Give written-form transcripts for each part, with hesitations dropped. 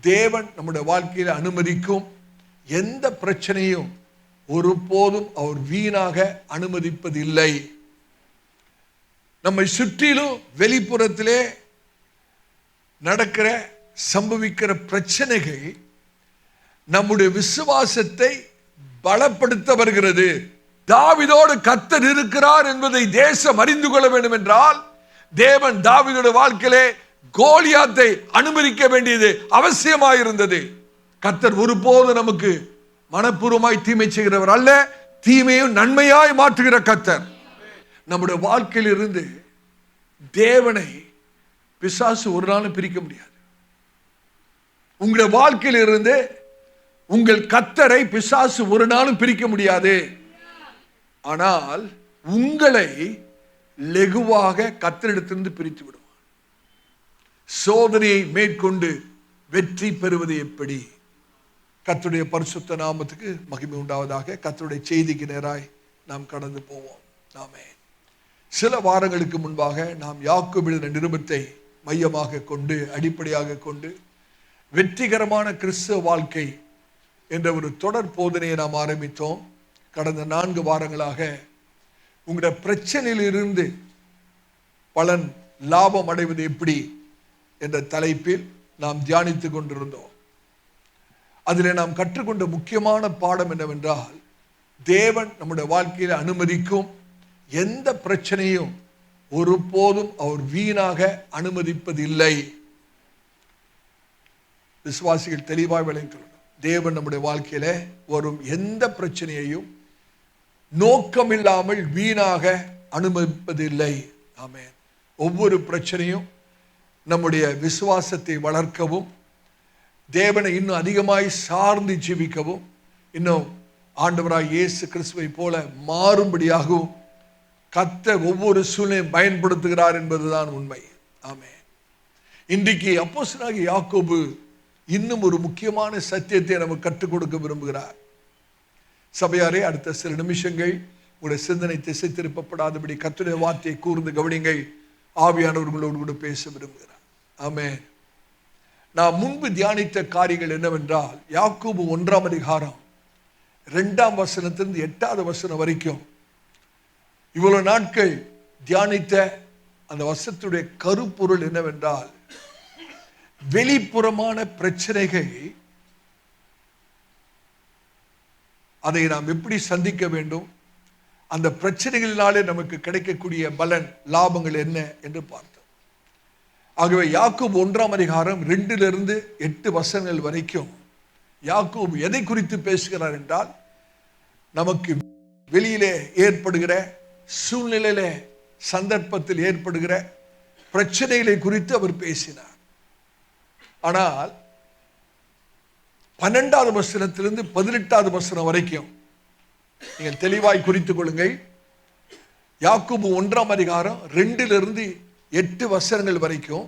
தேவன் நம்முடைய வாழ்க்கையில் அனுமதிக்கும் எந்த பிரச்சனையும் ஒருபோதும் அவர் வீணாக அனுமதிப்பதில்லை. நம்மை சுற்றிலும் வெளிப்புறத்திலே நடக்கிற சம்பவிக்கிற பிரச்சனைகள் நம்முடைய விசுவாசத்தை பலப்படுத்த வருகிறது. தாவீதோடு கர்த்தர் இருக்கிறார் என்பதை தேசம் அறிந்து கொள்ள வேண்டும் என்றால் தேவன் தாவீதுடைய வாழ்க்கையிலே கோலியாத்தை அனுமதிக்க வேண்டியது அவசியமாயிருந்தது. கர்த்தர் ஒருபோது நமக்கு மனப்பூர்வமாய் தீமை செய்கிறவர் அல்ல, தீமையும் நன்மையாய் மாற்றுகிற கர்த்தர். நம்முடைய வாழ்க்கையில் இருந்து தேவனை பிசாசு ஒரு நாளும் பிரிக்க முடியாது. உங்களுடைய வாழ்க்கையில் இருந்து உங்கள் கர்த்தரை பிசாசு ஒரு நாளும் பிரிக்க முடியாது. ஆனால் உங்களை லெகுவாக கர்த்தரிடத்திலிருந்து பிரித்து விடுவார். சோதனையை மேற்கொண்டு வெற்றி பெறுவது எப்படி? கர்த்தருடைய பரிசுத்த நாமத்துக்கு மகிமை உண்டாவதாக. கர்த்தருடைய செய்திக்கு நேராய் நாம் கடந்து போவோம். ஆமென். சில வாரங்களுக்கு முன்பாக நாம் யாக்கோபு எழுதின நிருபத்தை மையமாக கொண்டு அடிப்படையாக கொண்டு வெற்றிகரமான கிறிஸ்தவ வாழ்க்கை என்ற ஒரு தொடர் போதனையை நாம் ஆரம்பித்தோம். கடந்த 4 வாரங்களாக உங்களுடைய பிரச்சனையிலிருந்து பலன் லாபம் அடைவது எப்படி என்ற தலைப்பில் நாம் தியானித்துக் கொண்டிருந்தோம். அதில் நாம் கற்றுக்கொண்ட முக்கியமான பாடம் என்னவென்றால், தேவன் நம்முடைய வாழ்க்கையில் அனுமதிக்கும் எந்த பிரச்சனையும் ஒருபோதும் அவர் வீணாக அனுமதிப்பதில்லை. விசுவாசிகள் தெளிவாக விளங்கிக் தேவன் நம்முடைய வாழ்க்கையில வரும் எந்த பிரச்சனையையும் நோக்கமில்லாமல் வீணாக அனுமதிப்பதில்லை. ஆமென். ஒவ்வொரு பிரச்சனையும் நம்முடைய விசுவாசத்தை வளர்க்கவும், தேவனை இன்னும் அதிகமாய் சார்ந்து ஜீவிக்கவும், இன்னும் ஆண்டவராய் இயேசு கிறிஸ்துவை போல மாறும்படியாகவும் கர்த்தர் ஒவ்வொரு சூழ்நிலையும் பயன்படுத்துகிறார் என்பதுதான் உண்மை. ஆமென். இன்றைக்கு அப்போஸ்தலனாகிய யாக்கோபு இன்னும் ஒரு முக்கியமான சத்தியத்தை நமக்கு கற்றுக் கொடுக்க விரும்புகிறார். சபையாரே, அடுத்த சில நிமிஷங்கள் உங்களுடைய சிந்தனை திசை திருப்பப்படாதபடி கர்த்தருடைய வார்த்தையை கூர்ந்து கவனிங்கள். ஆவியானவர்களோடு கூட பேச விரும்புகிறார். ஆமென். நான் முன்பு தியானித்த காரியங்கள் என்னவென்றால், யாக்கோபு 1ஆம் அதிகாரம் 2ஆம் வசனத்திலிருந்து 8வது வசனம் வரைக்கும் இவ்வளவு நாட்கள் தியானித்த அந்த வசனத்துடைய கருப்பொருள் என்னவென்றால், வெளிப்புறமான பிரச்சனைகள் அதை நாம் எப்படி சந்திக்க வேண்டும், அந்த பிரச்சனைகளினாலே நமக்கு கிடைக்கக்கூடிய பலன் லாபங்கள் என்ன என்று பார்த்தோம். ஆகவே யாக்கோபு 1ஆம் அதிகாரம் 2லிருந்து 8 வசனங்கள் வரைக்கும் யாக்கோபு எதை குறித்து பேசுகிறார் என்றால், நமக்கு வெளியிலே ஏற்படுகிற சூழ்நிலையில சந்தர்ப்பத்தில் ஏற்படுகிற பிரச்சனைகளை குறித்து அவர் பேசினார். ஆனால் 12வது வசனத்திலிருந்து 18வது வசனம் வரைக்கும் நீங்கள் தெளிவாய் குறித்துக் கொள்ளுங்கள். யாக்கோபு 1ஆம் அதிகாரம் 2லிருந்து 8 வசனங்கள் வரைக்கும்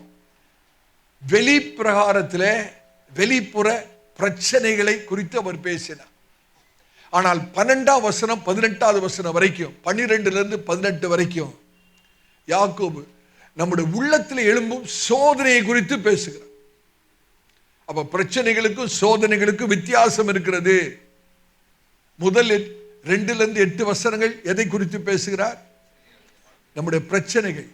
வெளிப்பிரகாரத்திலே வெளிப்புற பிரச்சனைகளை குறித்து அவர் பேசினார். ஆனால் 12ஆம் வசனம் 18வது வசனம் வரைக்கும் 12லிருந்து 18 வரைக்கும் யாக்கோபு நம்முடைய உள்ளத்தில் எழும்பும் சோதனையை குறித்து பேசுகிறார். அப்ப பிரச்சனைகளுக்கும் சோதனைகளுக்கும் வித்தியாசம் இருக்கிறது. முதல் 2லிருந்து 8 வசனங்கள் எதை குறித்து பேசுகிறார்? நம்முடைய பிரச்சனைகள்,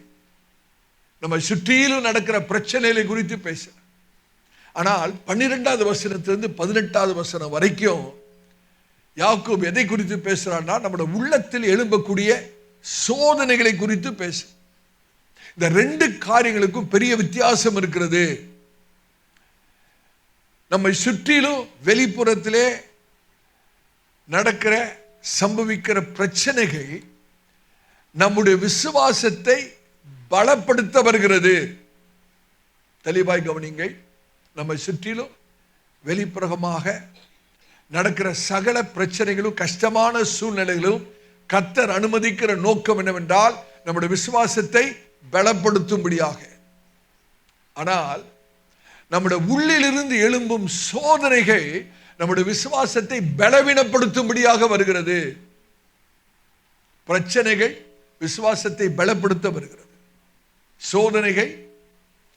நம்ம சுற்றிலும் நடக்கிற பிரச்சனைகளை குறித்து பேசுகிறார். ஆனால் 12வது வசனத்திலிருந்து 18வது வசனம் வரைக்கும் யாக்கோபு எதை குறித்து பேசுறார்னா, நம்முடைய உள்ளத்தில் எழும்பக்கூடிய சோதனைகளை குறித்து பேசு. இந்த 2 காரியங்களுக்கும் பெரிய வித்தியாசம் இருக்கிறது. நம்மை சுற்றிலும் வெளிப்புறத்திலே நடக்கிற சம்பவிக்கிற பிரச்சனைகள் நம்முடைய விசுவாசத்தை பலப்படுத்த வருகிறது. தெளிவாய் கவனிங்கள். நம்மை சுற்றிலும் வெளிப்புறமாக நடக்கிற சகல பிரச்சனைகளும் கஷ்டமான சூழ்நிலைகளும் கர்த்தர் அனுமதிக்கிற நோக்கம் என்னவென்றால், நம்முடைய விசுவாசத்தை பலப்படுத்தும்படியாக. ஆனால் நம்முடைய உள்ளிலிருந்து எழும்பும் சோதனைகள் நம்முடைய விசுவாசத்தை பலவீனப்படுத்தும்படியாக வருகிறது. பிரச்சனைகள் விசுவாசத்தை பலப்படுத்த வருகிறது. சோதனைகள்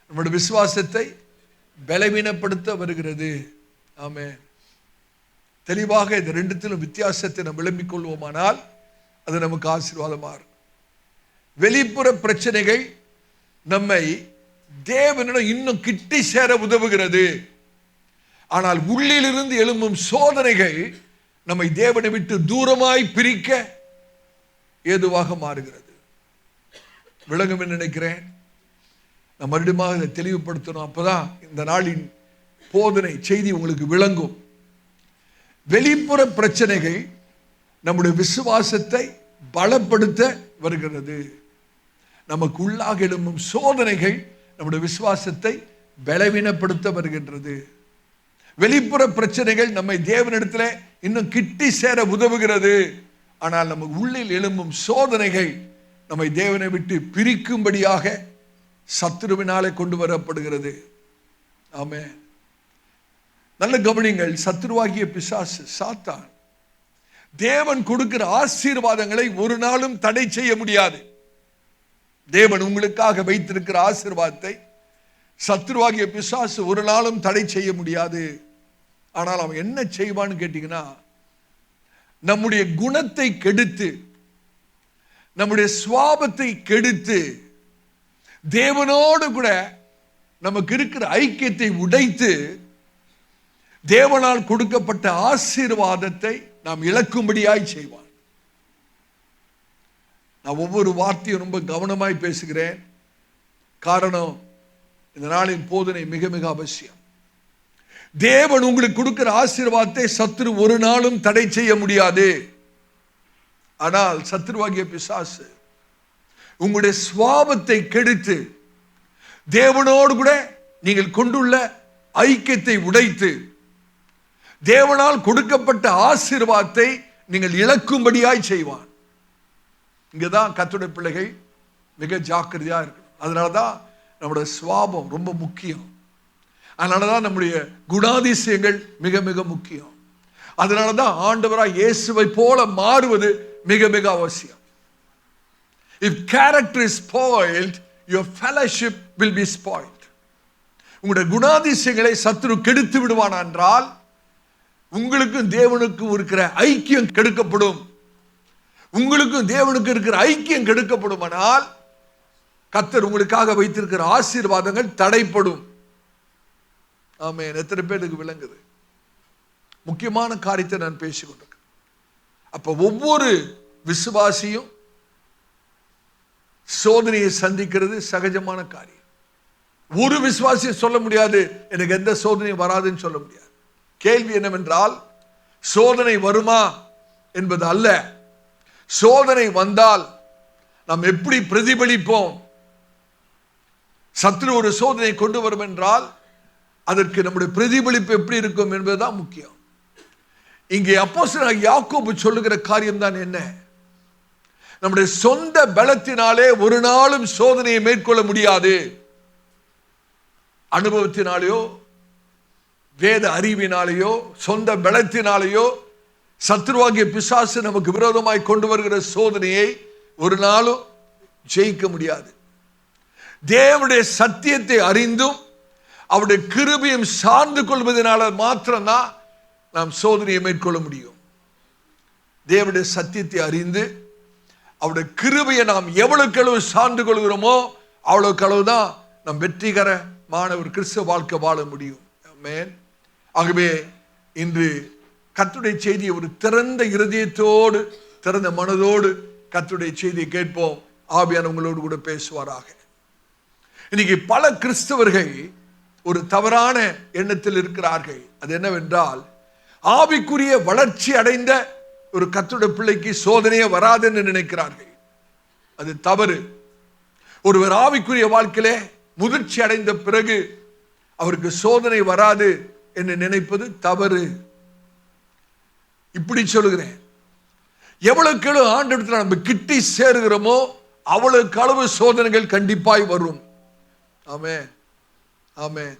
நம்முடைய விசுவாசத்தை பலவீனப்படுத்த வருகிறது. ஆமென். தெளிவாக இந்த ரெண்டுத்திலும் வித்தியாசத்தை நாம் விளம்பிக் கொள்வோமானால் அது நமக்கு ஆசீர்வாதமா இருக்கும். வெளிப்புற பிரச்சனைகள் நம்மை தேவனிடம் இன்னும் கிட்டி சேர உதவுகிறது. ஆனால் உள்ளிலிருந்து எழும்பும் சோதனைகள் நம்மை தேவனை விட்டு தூரமாய் பிரிக்க ஏதுவாக மாறுகிறது. விளங்கும் என்று நினைக்கிறேன். நான் மறுபடியும் இதை தெளிவுபடுத்தணும். அப்பதான் இந்த நாளின் போதனை செய்தி உங்களுக்கு விளங்கும். வெளிப்புற பிரச்சனைகள் நம்முடைய விசுவாசத்தை பலப்படுத்த வருகிறது. நமக்கு உள்ளாக எழும்பும் சோதனைகள் நம்முடைய விசுவாசத்தை பலவீனப்படுத்த வருகின்றது. வெளிப்புற பிரச்சனைகள் நம்மை தேவனிடத்தில் இன்னும் கிட்டி சேர உதவுகிறது. ஆனால் நம்ம உள்ளில் எழும்பும் சோதனைகள் நம்மை தேவனை விட்டு பிரிக்கும்படியாக சத்துருவினாலே கொண்டு வரப்படுகிறது. ஆமென். நல்ல கவனிங்கள். சத்துருவாகிய பிசாசு சாத்தான் தேவன் கொடுக்கிற ஆசீர்வாதங்களை ஒரு நாளும் தடை செய்ய முடியாது. தேவன் உங்களுக்காக வைத்திருக்கிற ஆசீர்வாதத்தை சத்துருவாகிய பிசாசு ஒரு நாளும் தடை செய்ய முடியாது. ஆனால் அவன் என்ன செய்வான்னு கேட்டீங்கன்னா, நம்முடைய குணத்தை கெடுத்து, நம்முடைய சுவாபத்தை கெடுத்து, தேவனோடு கூட நமக்கு இருக்கிற ஐக்கியத்தை உடைத்து, தேவனால் கொடுக்கப்பட்ட ஆசீர்வாதத்தை நாம் இழக்கும்படியாய் செய்வான். நான் ஒவ்வொரு வார்த்தையும் ரொம்ப கவனமாய் பேசுகிறேன். காரணம், இந்த நாளின் போதனை மிக மிக அவசியம். தேவன் உங்களுக்கு கொடுக்கிற ஆசீர்வாதத்தை சத்துரு ஒரு நாளும் தடை செய்ய முடியாது. ஆனால் சத்துருவாகிய பிசாசு உங்களுடைய சுவாபத்தை கெடுத்து, தேவனோடு கூட நீங்கள் கொண்டுள்ள ஐக்கியத்தை உடைத்து, தேவனால் கொடுக்கப்பட்ட ஆசீர்வாதத்தை நீங்கள் இழக்கும்படியாய் செய்வான். இங்கதான் கர்த்தருடைய பிள்ளைகள் மிக ஜாக்கிரதையா இருக்கணும். அதனாலதான் நம்முடைய சுவாபம் ரொம்ப முக்கியம். அதனாலதான் நம்முடைய குணாதிசயங்கள் மிக மிக முக்கியம். அதனாலதான் ஆண்டவராய் இயேசுவை போல மாறுவது மிக மிக அவசியம். If character is spoiled, your fellowship will be spoiled. உங்களுடைய குணாதிசயங்களை சத்துரு கெடுத்து விடுவான் என்றால் உங்களுக்கும் தேவனுக்கும் இருக்கிற ஐக்கியம் கெடுக்கப்படும். உங்களுக்கும் தேவனுக்கு இருக்கிற ஐக்கியம் கெடுக்கப்படுமானால் கர்த்தர் உங்களுக்காக வைத்திருக்கிற ஆசீர்வாதங்கள் தடைப்படும். ஆமென். எத்தனை பேருக்கு விளங்குது? முக்கியமான காரியத்தை நான் பேசிக்கொண்டிருக்கேன். அப்ப ஒவ்வொரு விசுவாசியும் சோதனையை சந்திக்கிறது சகஜமான காரியம். ஒரு விசுவாசியை சொல்ல முடியாது எனக்கு எந்த சோதனையும் வராதுன்னு சொல்ல முடியாது. கேள்வி என்னவென்றால், சோதனை வருமா என்பது அல்ல, சோதனை வந்தால் நாம் எப்படி பிரதிபலிப்போம். சத்துரு ஒரு சோதனை கொண்டு வரும் என்றால் அதற்கு நம்முடைய பிரதிபலிப்பு எப்படி இருக்கும் என்பதுதான் முக்கியம். இங்கே அப்போஸ்தலனாகிய யாக்கோபு சொல்லுகிற காரியம் தான் என்ன? நம்முடைய சொந்த பலத்தினாலே ஒரு நாளும் சோதனையை மேற்கொள்ள முடியாது. அனுபவத்தினாலேயோ வேத அறிவினாலேயோ சொந்த பலத்தினாலேயோ சத்துருவாகிய பிசாசு நமக்கு விரோதமாய் கொண்டு வருகிற சோதனையை ஒரு நாளும் ஜெயிக்க முடியாது. தேவனுடைய சத்தியத்தை அறிந்தும் அவருடைய கிருபையும் சார்ந்து கொள்வதனால மாத்திரம்தான் நாம் சோதனையை மேற்கொள்ள முடியும். தேவனுடைய சத்தியத்தை அறிந்து அவருடைய கிருபையை நாம் எவ்வளவுக்கு அளவு சார்ந்து கொள்கிறோமோ அவ்வளவுக்கு அளவுதான் நாம் வெற்றிகரமான ஒரு கிறிஸ்தவ வாழ்க்கை வாழ முடியும். ஆமென். ஆகவே இன்று கர்த்தருடைய செய்தியை ஒரு திறந்த இருதயத்தோடு திறந்த மனதோடு கர்த்தருடைய செய்தியை கேட்போம். ஆவியானவர் உங்களோடு கூட பேசுவாராக. இன்னைக்கு பல கிறிஸ்தவர்கள் ஒரு தவறான எண்ணத்தில் இருக்கிறார்கள். அது என்னவென்றால், ஆவிக்குரிய வளர்ச்சி அடைந்த ஒரு கர்த்தருடைய பிள்ளைக்கு சோதனையே வராது என்று நினைக்கிறார்கள். அது தவறு. ஒருவர் ஆவிக்குரிய வாழ்க்கையிலே முதிர்ச்சி அடைந்த பிறகு அவருக்கு சோதனை வராது என்று நினைப்பது தவறு. இப்படி சொல்லுகிறேன், எவ்வளவுக்கு ஆண்டவரிடத்தில் நம்ம கிட்டி சேருகிறோமோ அவ்வளவுக்கு அளவு சோதனைகள் கண்டிப்பாய் வரும். ஆமென், ஆமென்.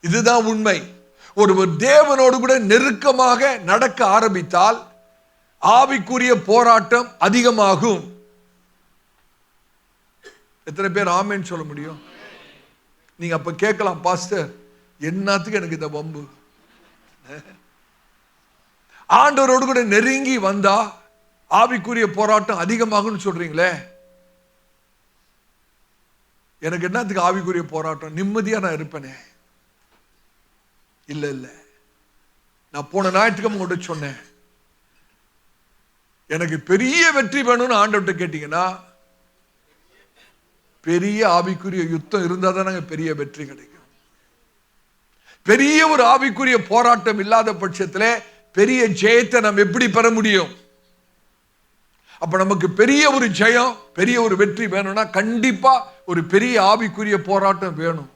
இதுதான் உண்மை. ஒருவர் தேவனோடு கூட நெருக்கமாக நடக்க ஆரம்பித்தால் ஆவிக்குரிய போராட்டம் அதிகமாகும். எத்தனை பேர் ஆமென் சொல்ல முடியும்? நீங்க அப்ப கேட்கலாம், பாஸ்டர் என்னத்துக்கு எனக்கு இந்த வம்பு? ஆண்டவரோடு கூட நெருங்கி வந்தா ஆவிக்குரிய போராட்டம் அதிகமாகும்னு சொல்றீங்களே, எனக்கு என்னத்துக்கு ஆவிக்குரிய போராட்டம்? நிம்மதியா நான் இருப்பேனே. இல்ல இல்ல, நான் போன ஞாயிற்றுக்கிழமை உங்கள்கிட்ட சொன்னேன், எனக்கு பெரிய வெற்றி வேணும்னு ஆண்டவர்கிட்ட கேட்டீங்கன்னா, பெரிய ஆவிக்குரிய யுத்தம் இருந்தா தான் பெரிய வெற்றி கிடைக்கும். பெரிய ஒரு ஆவிக்குரிய போராட்டம் இல்லாத பட்சத்தில் பெரிய ஜெயத்தை நம்ம எப்படி பெற முடியும்? அப்ப நமக்கு பெரிய ஒரு ஜெயம், பெரிய ஒரு வெற்றி வேணும்னா கண்டிப்பா ஒரு பெரிய ஆவிக்குரிய போராட்டம் வேணும்.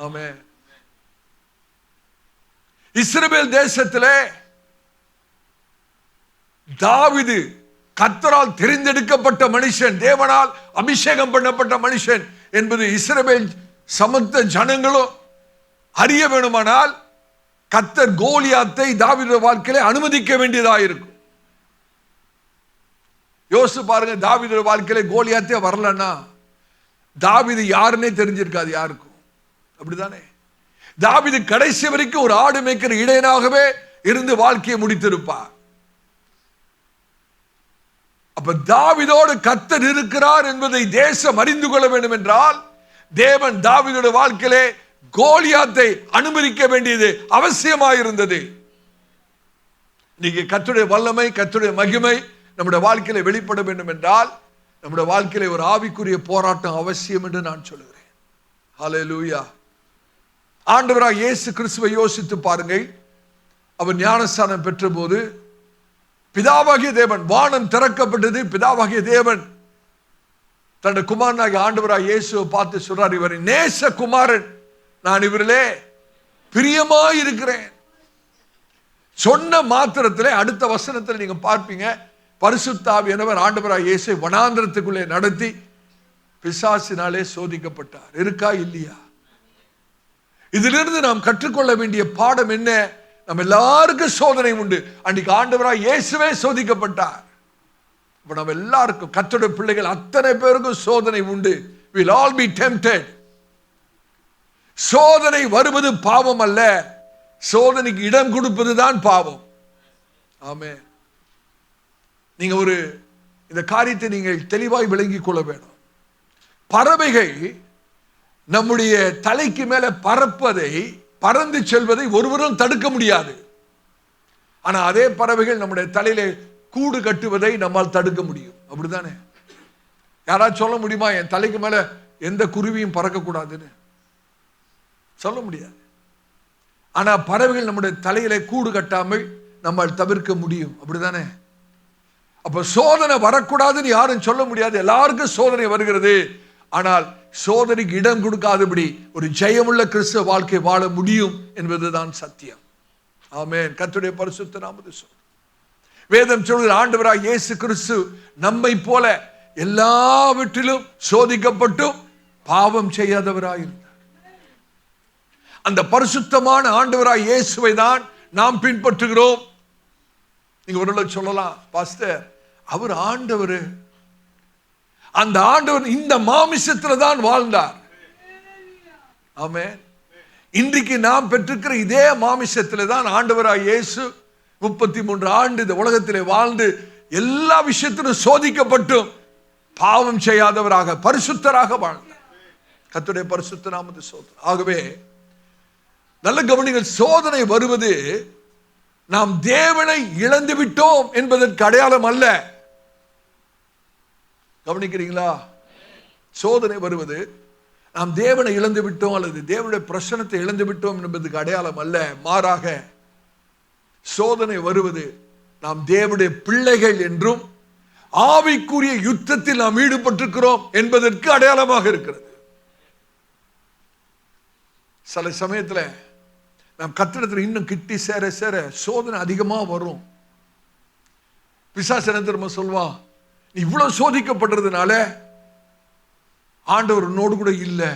ஆமென். இஸ்ரவேல் தேசத்திலே தாவீது கர்த்தரால் தெரிந்தெடுக்கப்பட்ட மனுஷன், தேவனால் அபிஷேகம் பண்ணப்பட்ட மனுஷன் என்பது இஸ்ரவேல் சமஸ்த ஜனங்களும் அறிய வேணுமானால் கர்த்தர் கோலியாத்தை தாவீது வாழ்க்கையில அனுமதிக்க வேண்டியதாக இருக்கும். யோசிச்சு பாருங்க, தாவீது வாழ்க்கையில கோலியாத்தே வரலன்னா தாவீது யாருன்னே தெரிஞ்சிருக்காது யாருக்கும். அப்படிதானே? தாவீது கடைசி வரைக்கும் ஒரு ஆடு மேய்க்கிற இடையனாகவே இருந்து வாழ்க்கையை முடித்திருப்பார். அப்ப தாவீதோடு கர்த்தர் இருக்கிறார் என்பதை தேசம் அறிந்து கொள்ள வேண்டும் என்றால் தேவன் தாவீதுடைய வாழ்க்கையிலே கோலியாத்தை அனுமதிக்க வேண்டியது அவசியமாயிருந்தது. இன்னைக்கு கர்த்தருடைய வல்லமை, கர்த்தருடைய மகிமை நம்முடைய வாழ்க்கையில வெளிப்பட வேண்டும் என்றால் நம்முடைய வாழ்க்கையில ஒரு ஆவிக்குரிய போராட்டம் அவசியம் என்று நான் சொல்லுகிறேன். ஹல்லேலூயா. ஆண்டவராகிய இயேசு கிறிஸ்துவை யோசித்து பாருங்கள். அவர் ஞானஸ்நானம் பெற்ற போது பிதாவாகிய தேவன், வானம் திறக்கப்பட்டது. பிதாவாகிய தேவன் தன்னுடைய குமாரனாகிய ஆண்டவராகிய இயேசுவை பார்த்து சொல்றார், இவர் நேச குமாரன், நான் இவரிலே பிரியமாய் இருக்கிறேன். சொன்ன மாத்திரத்திலே அடுத்த வசனத்தில் நீங்க பார்ப்பீங்க, பரிசுத்த ஆவியானவர் ஆண்டவராகிய இயேசுவை வனாந்திரத்துக்குள்ளே நடத்தி பிசாசினாலே சோதிக்கப்பட்டார். இருக்கா இல்லையா? இதிலிருந்து நாம் கற்றுக்கொள்ள வேண்டிய பாடம் என்ன? நம்ம எல்லாருக்கும் சோதனை உண்டு. அன்றைக்கு ஆண்டவராகிய இயேசுவே சோதிக்கப்பட்டார். இப்ப நம்ம எல்லாருக்கும், கர்த்தருடைய பிள்ளைகள் அத்தனை பேருக்கும் சோதனை உண்டு. We'll all be tempted. சோதனை வருவது பாவம் அல்ல, சோதனைக்கு இடம் கொடுப்பதுதான் பாவம். ஆமென். நீங்க ஒரு இந்த காரியத்தை நீங்கள் தெளிவாய் விளங்கிக் கொள்ள வேண்டும். பறவைகள் நம்முடைய தலைக்கு மேல பறப்பதை, பறந்து செல்வதை ஒருவரும் தடுக்க முடியாது. ஆனா அதே பறவைகள் நம்முடைய தலையில கூடு கட்டுவதை நம்மால் தடுக்க முடியும். அப்படித்தானே? யாராவது சொல்ல முடியுமா என் தலைக்கு மேல எந்த குருவியும் பறக்க கூடாதுன்னு? சொல்ல முடியாது. ஆனா பறவைகள் நம்முடைய தலையில கூடு கட்டாமல் நம்மால் தவிர்க்க முடியும். அப்படித்தானே? அப்ப சோதனை வரக்கூடாதுன்னு யாரும் சொல்ல முடியாது. எல்லாருக்கும் சோதனை வருகிறது. ஆனால் சோதனைக்கு இடம் கொடுக்காதபடி ஒரு ஜெயமுள்ள கிறிஸ்தவ வாழ்க்கை வாழ முடியும் என்பதுதான் சத்தியம். ஆமென். கர்த்தருடைய பரிசுத்த நாமத்தை சொல்லுங்கள். வேதம் சொல்கிற ஆண்டவராகிய இயேசு கிறிஸ்து நம்மை போல எல்லாவற்றிலும் சோதிக்கப்பட்டும் பாவம் செய்யாதவராயிருந்தார். அந்த பரிசுத்தமான ஆண்டவராகிய இயேசுவை தான் நாம் பின்பற்றுகிறோம். நீங்க ஒரு சொல்லலாம், பாஸ்டர் அவர் ஆண்டவர், அந்த ஆண்டவர் இந்த மாமிசத்துல தான் வாழ்ந்தார். ஆமென். இன்றைக்கு நாம் பெற்றிருக்கிற இதே மாமிசத்திலே தான் ஆண்டவராகிய இயேசு 33 ஆண்டு இந்த உலகத்திலே வாழ்ந்து எல்லா விஷயத்திலும் சோதிக்கப்பட்டும் பாவம் செய்யாதவராக பரிசுத்தராக வாழ்ந்தார். கர்த்தருடைய பரிசுத்த நாமத்தை ஸ்தோத்திரம். ஆகவே நல்ல கவனிங்கள், சோதனை வருவது நாம் தேவனை இழந்து விட்டோம் என்பதற்கு அடையாளம் அல்ல. கவனிக்கிறீங்களா? சோதனை வருவது நாம் தேவனை இழந்து விட்டோம் அல்லது தேவனுடைய பிரசன்னத்தை இழந்து விட்டோம் என்பதற்கு அடையாளம் அல்ல. மாறாக சோதனை வருவது நாம் தேவனுடைய பிள்ளைகள் என்றும் ஆவிக்குரிய யுத்தத்தில் நாம் ஈடுபட்டிருக்கிறோம் என்பதற்கு அடையாளமாக இருக்கிறது. சில சமயத்தில் நாம் கர்த்தரிடத்தில் இன்னும் கிட்டி சேர சேர சோதனை அதிகமா வரும். பிசாசு என்ன தெரியுமா சொல்வான்? நீ இவ்வளவு சோதிக்கப்படுறதுனால ஆண்டவர் உன்னோடு கூட இல்லை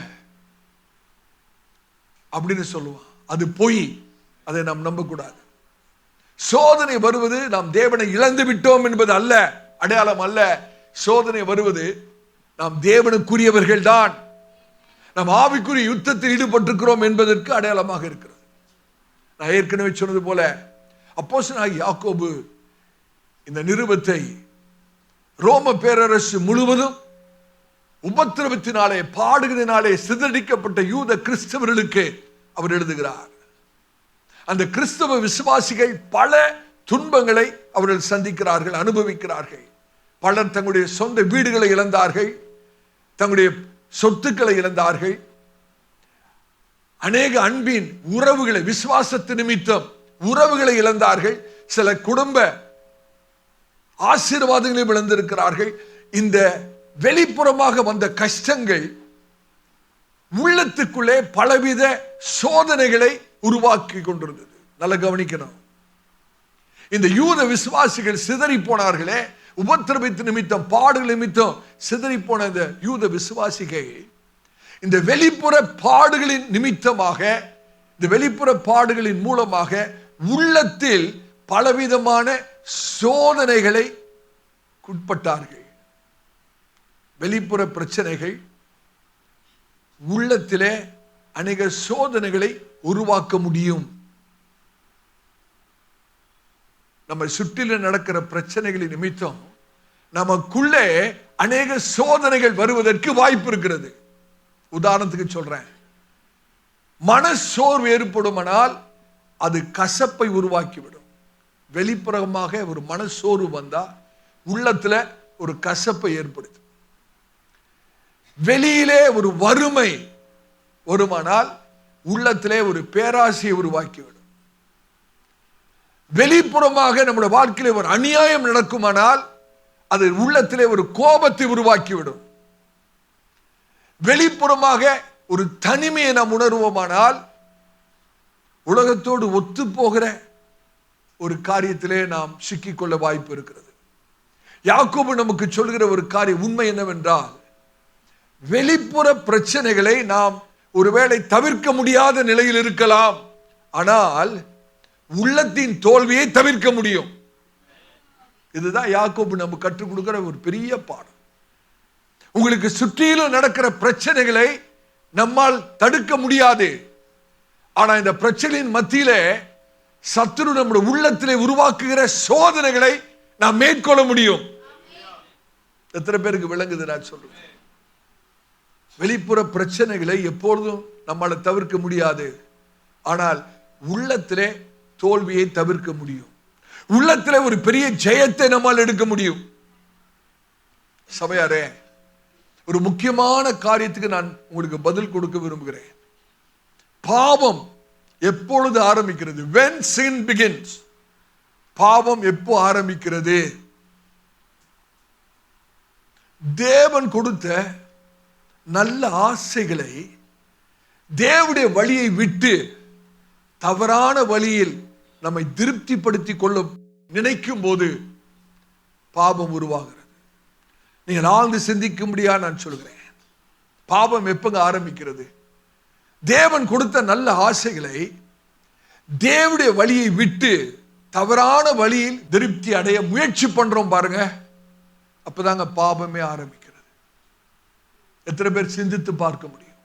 அப்படின்னு சொல்லுவான். அது பொய். அதை நாம் நம்பக்கூடாது. சோதனை வருவது நாம் தேவனை இழந்து விட்டோம் என்பது அல்ல, அடையாளம் அல்ல. சோதனை வருவது நாம் தேவனுக்குரியவர்கள் தான், நாம் ஆவிக்குரிய யுத்தத்தில் ஈடுபட்டிருக்கிறோம் என்பதற்கு அடையாளமாக இருக்கிறது. நான் ஏற்கனவே சொன்னது போல அப்போஸ்தலனாகிய யாக்கோபு இந்த நிருபத்தை ரோம பேரரசு முழுவதும் உபத்திரவத்தினாலே, பாடுகளினாலே சிதறடிக்கப்பட்ட யூத கிறிஸ்தவர்களுக்கு அவர் எழுதுகிறார். அந்த கிறிஸ்தவ விசுவாசிகள் பல துன்பங்களை அவர்கள் சந்திக்கிறார்கள், அனுபவிக்கிறார்கள். பலர் தங்களுடைய சொந்த வீடுகளை இழந்தார்கள், தங்களுடைய சொத்துக்களை இழந்தார்கள், அநேக அன்பின் உறவுகளை, விசுவாசத்து நிமித்தம் உறவுகளை இழந்தார்கள். சில குடும்ப ஆசீர்வாதங்களையும் இழந்திருக்கிறார்கள். இந்த வெளிப்புறமாக வந்த கஷ்டங்கள் உள்ளத்துக்குள்ளே பலவித சோதனைகளை உருவாக்கி கொண்டிருந்தது. நல்ல கவனிக்கணும். இந்த யூத விசுவாசிகள் சிதறி போனார்களே, உபத்திரவத்து நிமித்தம், பாடுகள் நிமித்தம் சிதறி போன இந்த யூத விசுவாசிகள் இந்த வெளிப்புற பாடுகளின் நிமித்தமாக, இந்த வெளிப்புற பாடுகளின் மூலமாக உள்ளத்தில் பலவிதமான சோதனைகளை உட்பட்டார்கள். வெளிப்புற பிரச்சனைகள் உள்ளத்திலே அநேக சோதனைகளை உருவாக்க முடியும். நம்ம சுற்றிலும் நடக்கிற பிரச்சனைகளின் நிமித்தம் நமக்குள்ளே அநேக சோதனைகள் வருவதற்கு வாய்ப்பு இருக்கிறது. உதாரணத்துக்கு சொல்றேன், மனசோர்வு ஏற்படுமானால் அது கசப்பை உருவாக்கிவிடும். வெளிப்புறமாக ஒரு மனசோர்வு வந்தா உள்ளத்துல ஒரு கசப்பை ஏற்படுத்தும். வெளியிலே ஒரு வறுமை வருமானால் உள்ளத்திலே ஒரு பேராசையை உருவாக்கிவிடும். வெளிப்புறமாக நம்முடைய வாழ்க்கையிலே ஒரு அநியாயம் நடக்குமானால் அது உள்ளத்திலே ஒரு கோபத்தை உருவாக்கிவிடும். வெளிப்புறமாக ஒரு தனிமையை நாம் உணர்வோமானால் உலகத்தோடு ஒத்து போகிற ஒரு காரியத்திலே நாம் சிக்கிக்கொள்ள வாய்ப்பு இருக்கிறது. யாக்கோபு நமக்கு சொல்கிற ஒரு காரியம் உண்மை என்னவென்றால், வெளிப்புற பிரச்சனைகளை நாம் ஒருவேளை தவிர்க்க முடியாத நிலையில் இருக்கலாம், ஆனால் உள்ளத்தின் தோல்வியை தவிர்க்க முடியும். இதுதான் யாக்கோபு நமக்கு கற்றுக் கொடுக்கிற ஒரு பெரிய பாடம். உங்களுக்கு சுற்றிலும் நடக்கிற பிரச்சனைகளை நம்மால் தடுக்க முடியாது, ஆனா இந்த பிரச்சனையின் மத்தியிலே சத்துரு நம்முடைய உள்ளத்திலே உருவாக்குகிற சோதனைகளை நாம் மேற்கொள்ள முடியும். எத்தனை பேருக்கு விளங்குது நான் சொல்றேன்? வெளிப்புற பிரச்சனைகளை எப்பொழுதும் நம்மால தவிர்க்க முடியாது, ஆனால் உள்ளத்திலே தோல்வியை தவிர்க்க முடியும். உள்ளத்திலே ஒரு பெரிய ஜெயத்தை நம்மால் எடுக்க முடியும். சபையாரே, ஒரு முக்கியமான காரியத்துக்கு நான் உங்களுக்கு பதில் கொடுக்க விரும்புகிறேன். பாவம் எப்பொழுது ஆரம்பிக்கிறது? when sin begins. பாவம் எப்போ ஆரம்பிக்கிறது? தேவன் கொடுத்த நல்ல ஆசைகளை தேவனுடைய வழியை விட்டு தவறான வழியில் நம்மை திருப்திப்படுத்திக் கொள்ள நினைக்கும் போது பாவம் உருவாகிறது. நீங்கள் ஆழ்ந்து சிந்திக்கும்படியா நான் சொல்கிறேன். பாவம் எப்பங்க ஆரம்பிக்கிறது? தேவன் கொடுத்த நல்ல ஆசைகளை தேவனுடைய வழியை விட்டு தவறான வழியில் திருப்தி அடைய முயற்சி பண்றோம் பாருங்க, அப்பதாங்க பாவமே ஆரம்பிக்கிறது. எத்தனை பேர் சிந்தித்து பார்க்க முடியும்?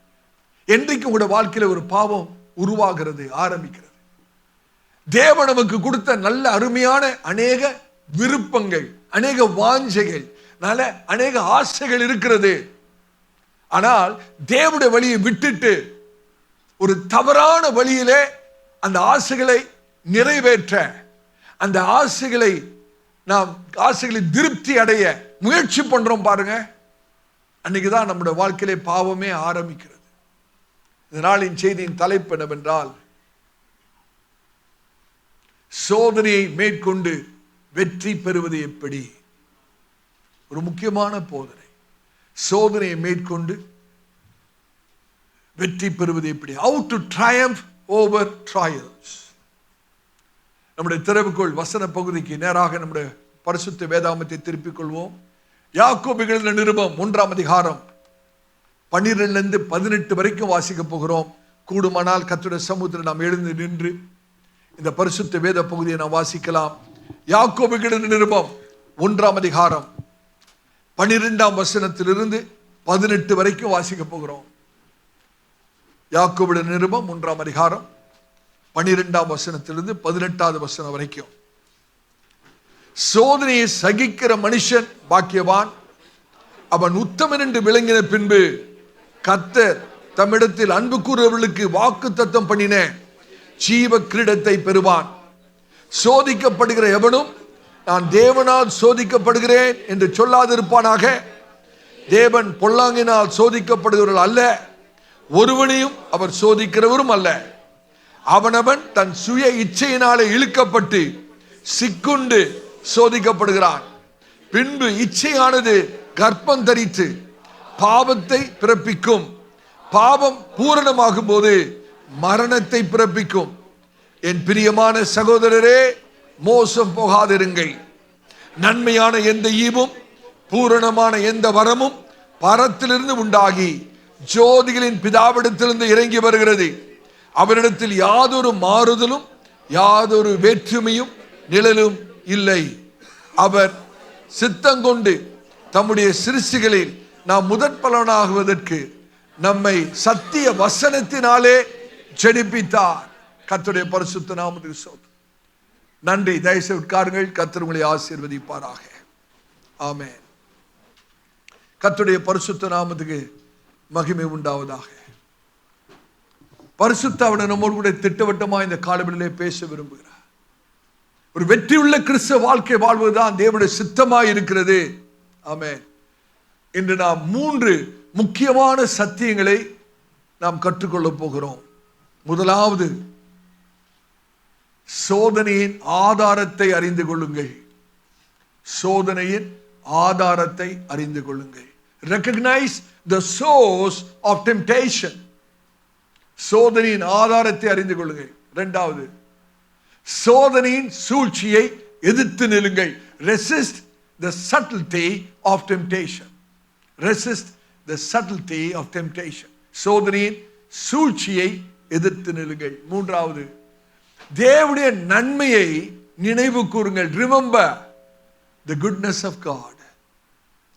என்றைக்கு உங்களோட வாழ்க்கையில ஒரு பாவம் உருவாகிறது, ஆரம்பிக்கிறது? தேவன் நமக்கு கொடுத்த நல்ல அருமையான அநேக விருப்பங்கள், அநேக வாஞ்சைகள், நல்ல அநேக ஆசைகள் இருக்கிறது. ஆனால் தேவனுடைய வழியை விட்டுட்டு ஒரு தவறான வழியிலே அந்த ஆசைகளை நிறைவேற்ற, அந்த ஆசைகளை நாம் திருப்தி அடைய முயற்சி பண்றோம் பாருங்க, அன்னைக்குதான் நம்முடைய வாழ்க்கையிலே பாவமே ஆரம்பிக்கிறது. இந்த நாளின் செய்தியின் தலைப்பு என்னவென்றால், சோதனையை மேற்கொண்டு வெற்றி பெறுவது எப்படி? ஒரு முக்கியமான போதனை. சோதனையை மேற்கொண்டு வெற்றி பெறுவது எப்படி? How to triumph over trials. நம்முடைய திறவுகோள் வசன பகுதிக்கு நேராக நம்முடைய பரிசுத்த வேதாகமத்தை திருப்பிக் கொள்வோம். யாக்கோபு எழுதின நிருபம் 1ஆம் அதிகாரம் 12-18 வரைக்கும் வாசிக்க போகிறோம். கூடுமானால் கர்த்தருடைய சமூகத்தில் நாம் எழுந்து நின்று இந்த பரிசுத்த வேத பகுதியை நாம் வாசிக்கலாம். யாக்கோபு எழுதின நிருபம் 1ஆம் அதிகாரம் 12ஆம் வசனத்திலிருந்து 18 வரைக்கும் வாசிக்க போகிறோம். யாக்கோபுடைய நிருபம் 3ஆம் அதிகாரம் 12ஆம் வசனத்திலிருந்து 18வது வசனம் வரைக்கும். சோதனையை சகிக்கிற மனுஷன் பாக்கியவான், அவன் உத்தமன் என்று விளங்கின பின்பு கர்த்தர் தம்மிடத்தில் அன்பு கூறுவர்களுக்கு வாக்குத்தத்தம் பண்ணின ஜீவ கிரீடத்தை பெறுவான். சோதிக்கப்படுகிற எவனும் நான் தேவனால் சோதிக்கப்படுகிறேன் என்று சொல்லாதிருப்பானாக. தேவன் பொல்லாங்கினால் சோதிக்கப்படுகிறவர்கள் அல்ல, ஒருவனையும் அவர் சோதிக்கிறவரும் அல்ல. அவனவன் தன் சுய இச்சையினாலே இழுக்கப்பட்டு சிக்குண்டு சோதிக்கப்படுகிறான். பின்பு இச்சையானது கர்ப்பம் தரித்து பாவத்தை பிறப்பிக்கும். பாவம் பூரணமாகும் போது மரணத்தை பிறப்பிக்கும். என் பிரியமான சகோதரரே, மோசம் போகாதிருங்கள். நன்மையான எந்த ஈவும் பூரணமான எந்த வரமும் பரத்திலிருந்து உண்டாகி ஜோதிகளின் பிதாவிடத்திலிருந்து இறங்கி வருகிறது. அவரிடத்தில் யாதொரு மாறுதலும் யாதொரு வேற்றுமையும் நிழலும் இல்லை. அவர் சித்தங்கொண்டு தம்முடைய சிருஷ்டிகளில் நாம் முதற் பலனாகுவதற்கு நம்மை சத்திய வசனத்தினாலே ஜெனிப்பித்தார். கர்த்தருடைய பரிசுத்த நாமத்துக்கு ஸ்தோத்திரம். நன்றி. தயவுசெய்து உட்காருங்கள். கர்த்தர் உங்களை ஆசீர்வதிப்பாராக. ஆமென். கர்த்தருடைய பரிசுத்த நாமத்துக்கு மகிமை உண்டாவதாக. பரிசுத்த ஆவியானவர் நம்மோடு கூட திட்டவட்டமாக இந்த காலவெளியிலே பேச விரும்புகிறார். ஒரு வெற்றியுள்ள கிறிஸ்தவ வாழ்க்கை வாழ்வதுதான் தேவனுடைய சித்தமாய் இருக்கிறது. ஆமென். இன்று நாம் 3 முக்கியமான சத்தியங்களை நாம் கற்றுக்கொள்ள போகிறோம். முதலாவது, சோதனையின் ஆதாரத்தை அறிந்து கொள்ளுங்கள். சோதனையின் ஆதாரத்தை அறிந்து கொள்ளுங்கள். Recognize the source of temptation. சோதனையின் ஆதாரத்தை அறிந்து கொள்ளுங்கள். இரண்டாவது, சோதனையின் சூழ்ச்சியை எதிர்த்து நில்லுங்கள். Resist the subtlety of temptation. Resist the subtlety of temptation. சோதனையின் சூழ்ச்சியை எதிர்த்து நில்லுங்கள். மூன்றாவது, தேவனுடைய நன்மையை நினைவு கூறுங்கள். Remember the goodness of God.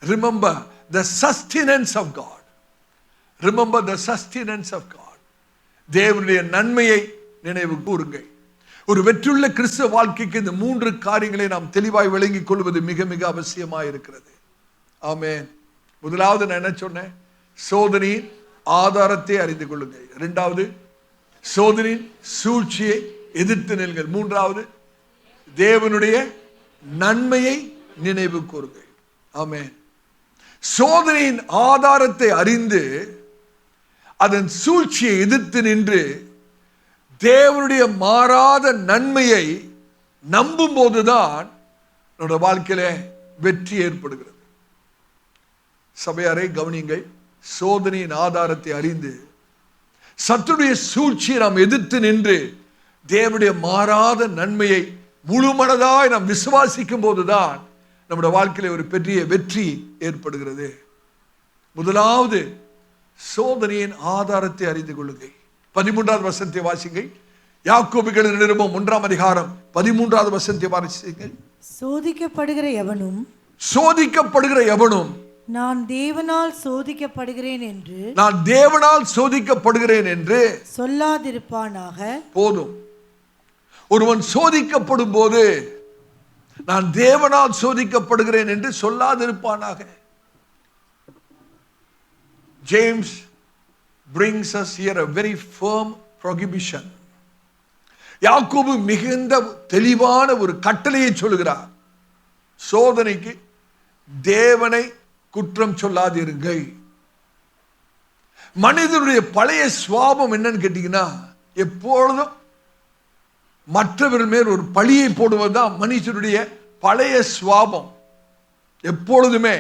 Remember the sustenance of God. Remember the sustenance of God. தேவனுடைய நன்மையை நினைவு கூறுங்கள். ஒரு வெற்றியுள்ள கிறிஸ்தவ வாழ்க்கைக்கு இந்த 3 காரியங்களை நாம் தெளிவாய் விளங்கிக் கொள்வது மிக மிக அவசியமாக இருக்கிறது. ஆமென். முதலாவது நான் என்ன சொன்னேன்? சோதனையின் ஆதாரத்தை அறிந்து கொள்ளுங்கள். இரண்டாவது, சோதனையின் சூழ்ச்சியை எதிர்த்து நில்லுங்கள். மூன்றாவது, தேவனுடைய நன்மையை நினைவு கூறுங்கள். ஆமென். சோதனையின் ஆதாரத்தை அறிந்து அதன் சூழ்ச்சியை எதிர்த்து நின்று தேவனுடைய மாறாத நன்மையை நம்பும் போதுதான் நம்முடைய வாழ்க்கையில வெற்றி ஏற்படுகிறது. சபையாரை கவனிங்கள். சோதனையின் ஆதாரத்தை அறிந்து சத்துருடைய சூழ்ச்சியை நாம் எதிர்த்து நின்று தேவனுடைய மாறாத நன்மையை முழுமனதாய் நாம் விசுவாசிக்கும் போதுதான் நம்முடைய வாழ்க்கையில ஒரு பெரிய வெற்றி ஏற்படுகிறது. முதலாவது, சோதனையின் ஆதாரத்தை அறிந்து கொள்ளுங்கள். 13வது வசனத்தை வாசிங்கள். யாக்கோபுவின் நிருபம் 1ஆம் அதிகாரம் 13வது வசனத்தை வாசிங்கள். சோதிக்கப்படுகிற எவனும் நான் தேவனால் சோதிக்கப்படுகிறேன் என்று சொல்லாதிருப்பானாக. போதும். ஒருவன் சோதிக்கப்படும் போது நான் தேவனால் சோதிக்கப்படுகிறேன் என்று சொல்லாதிருப்பானாக. James brings us here a very firm prohibition. யாக்கோபு மிகுந்த தெளிவான ஒரு கட்டளையை சொல்லுகிறார். சோதனைக்கு தேவனை குற்றம் சொல்லாதிருங்கள். மனிதனுடைய பழைய சுபாவம் என்னன்னு கேட்டீங்கன்னா, எப்பொழுதும் மற்றவர் மேல் ஒரு பழியை போடுவதுதான் மனுஷனுடைய பழைய சுபாவம். எப்பொழுதுமே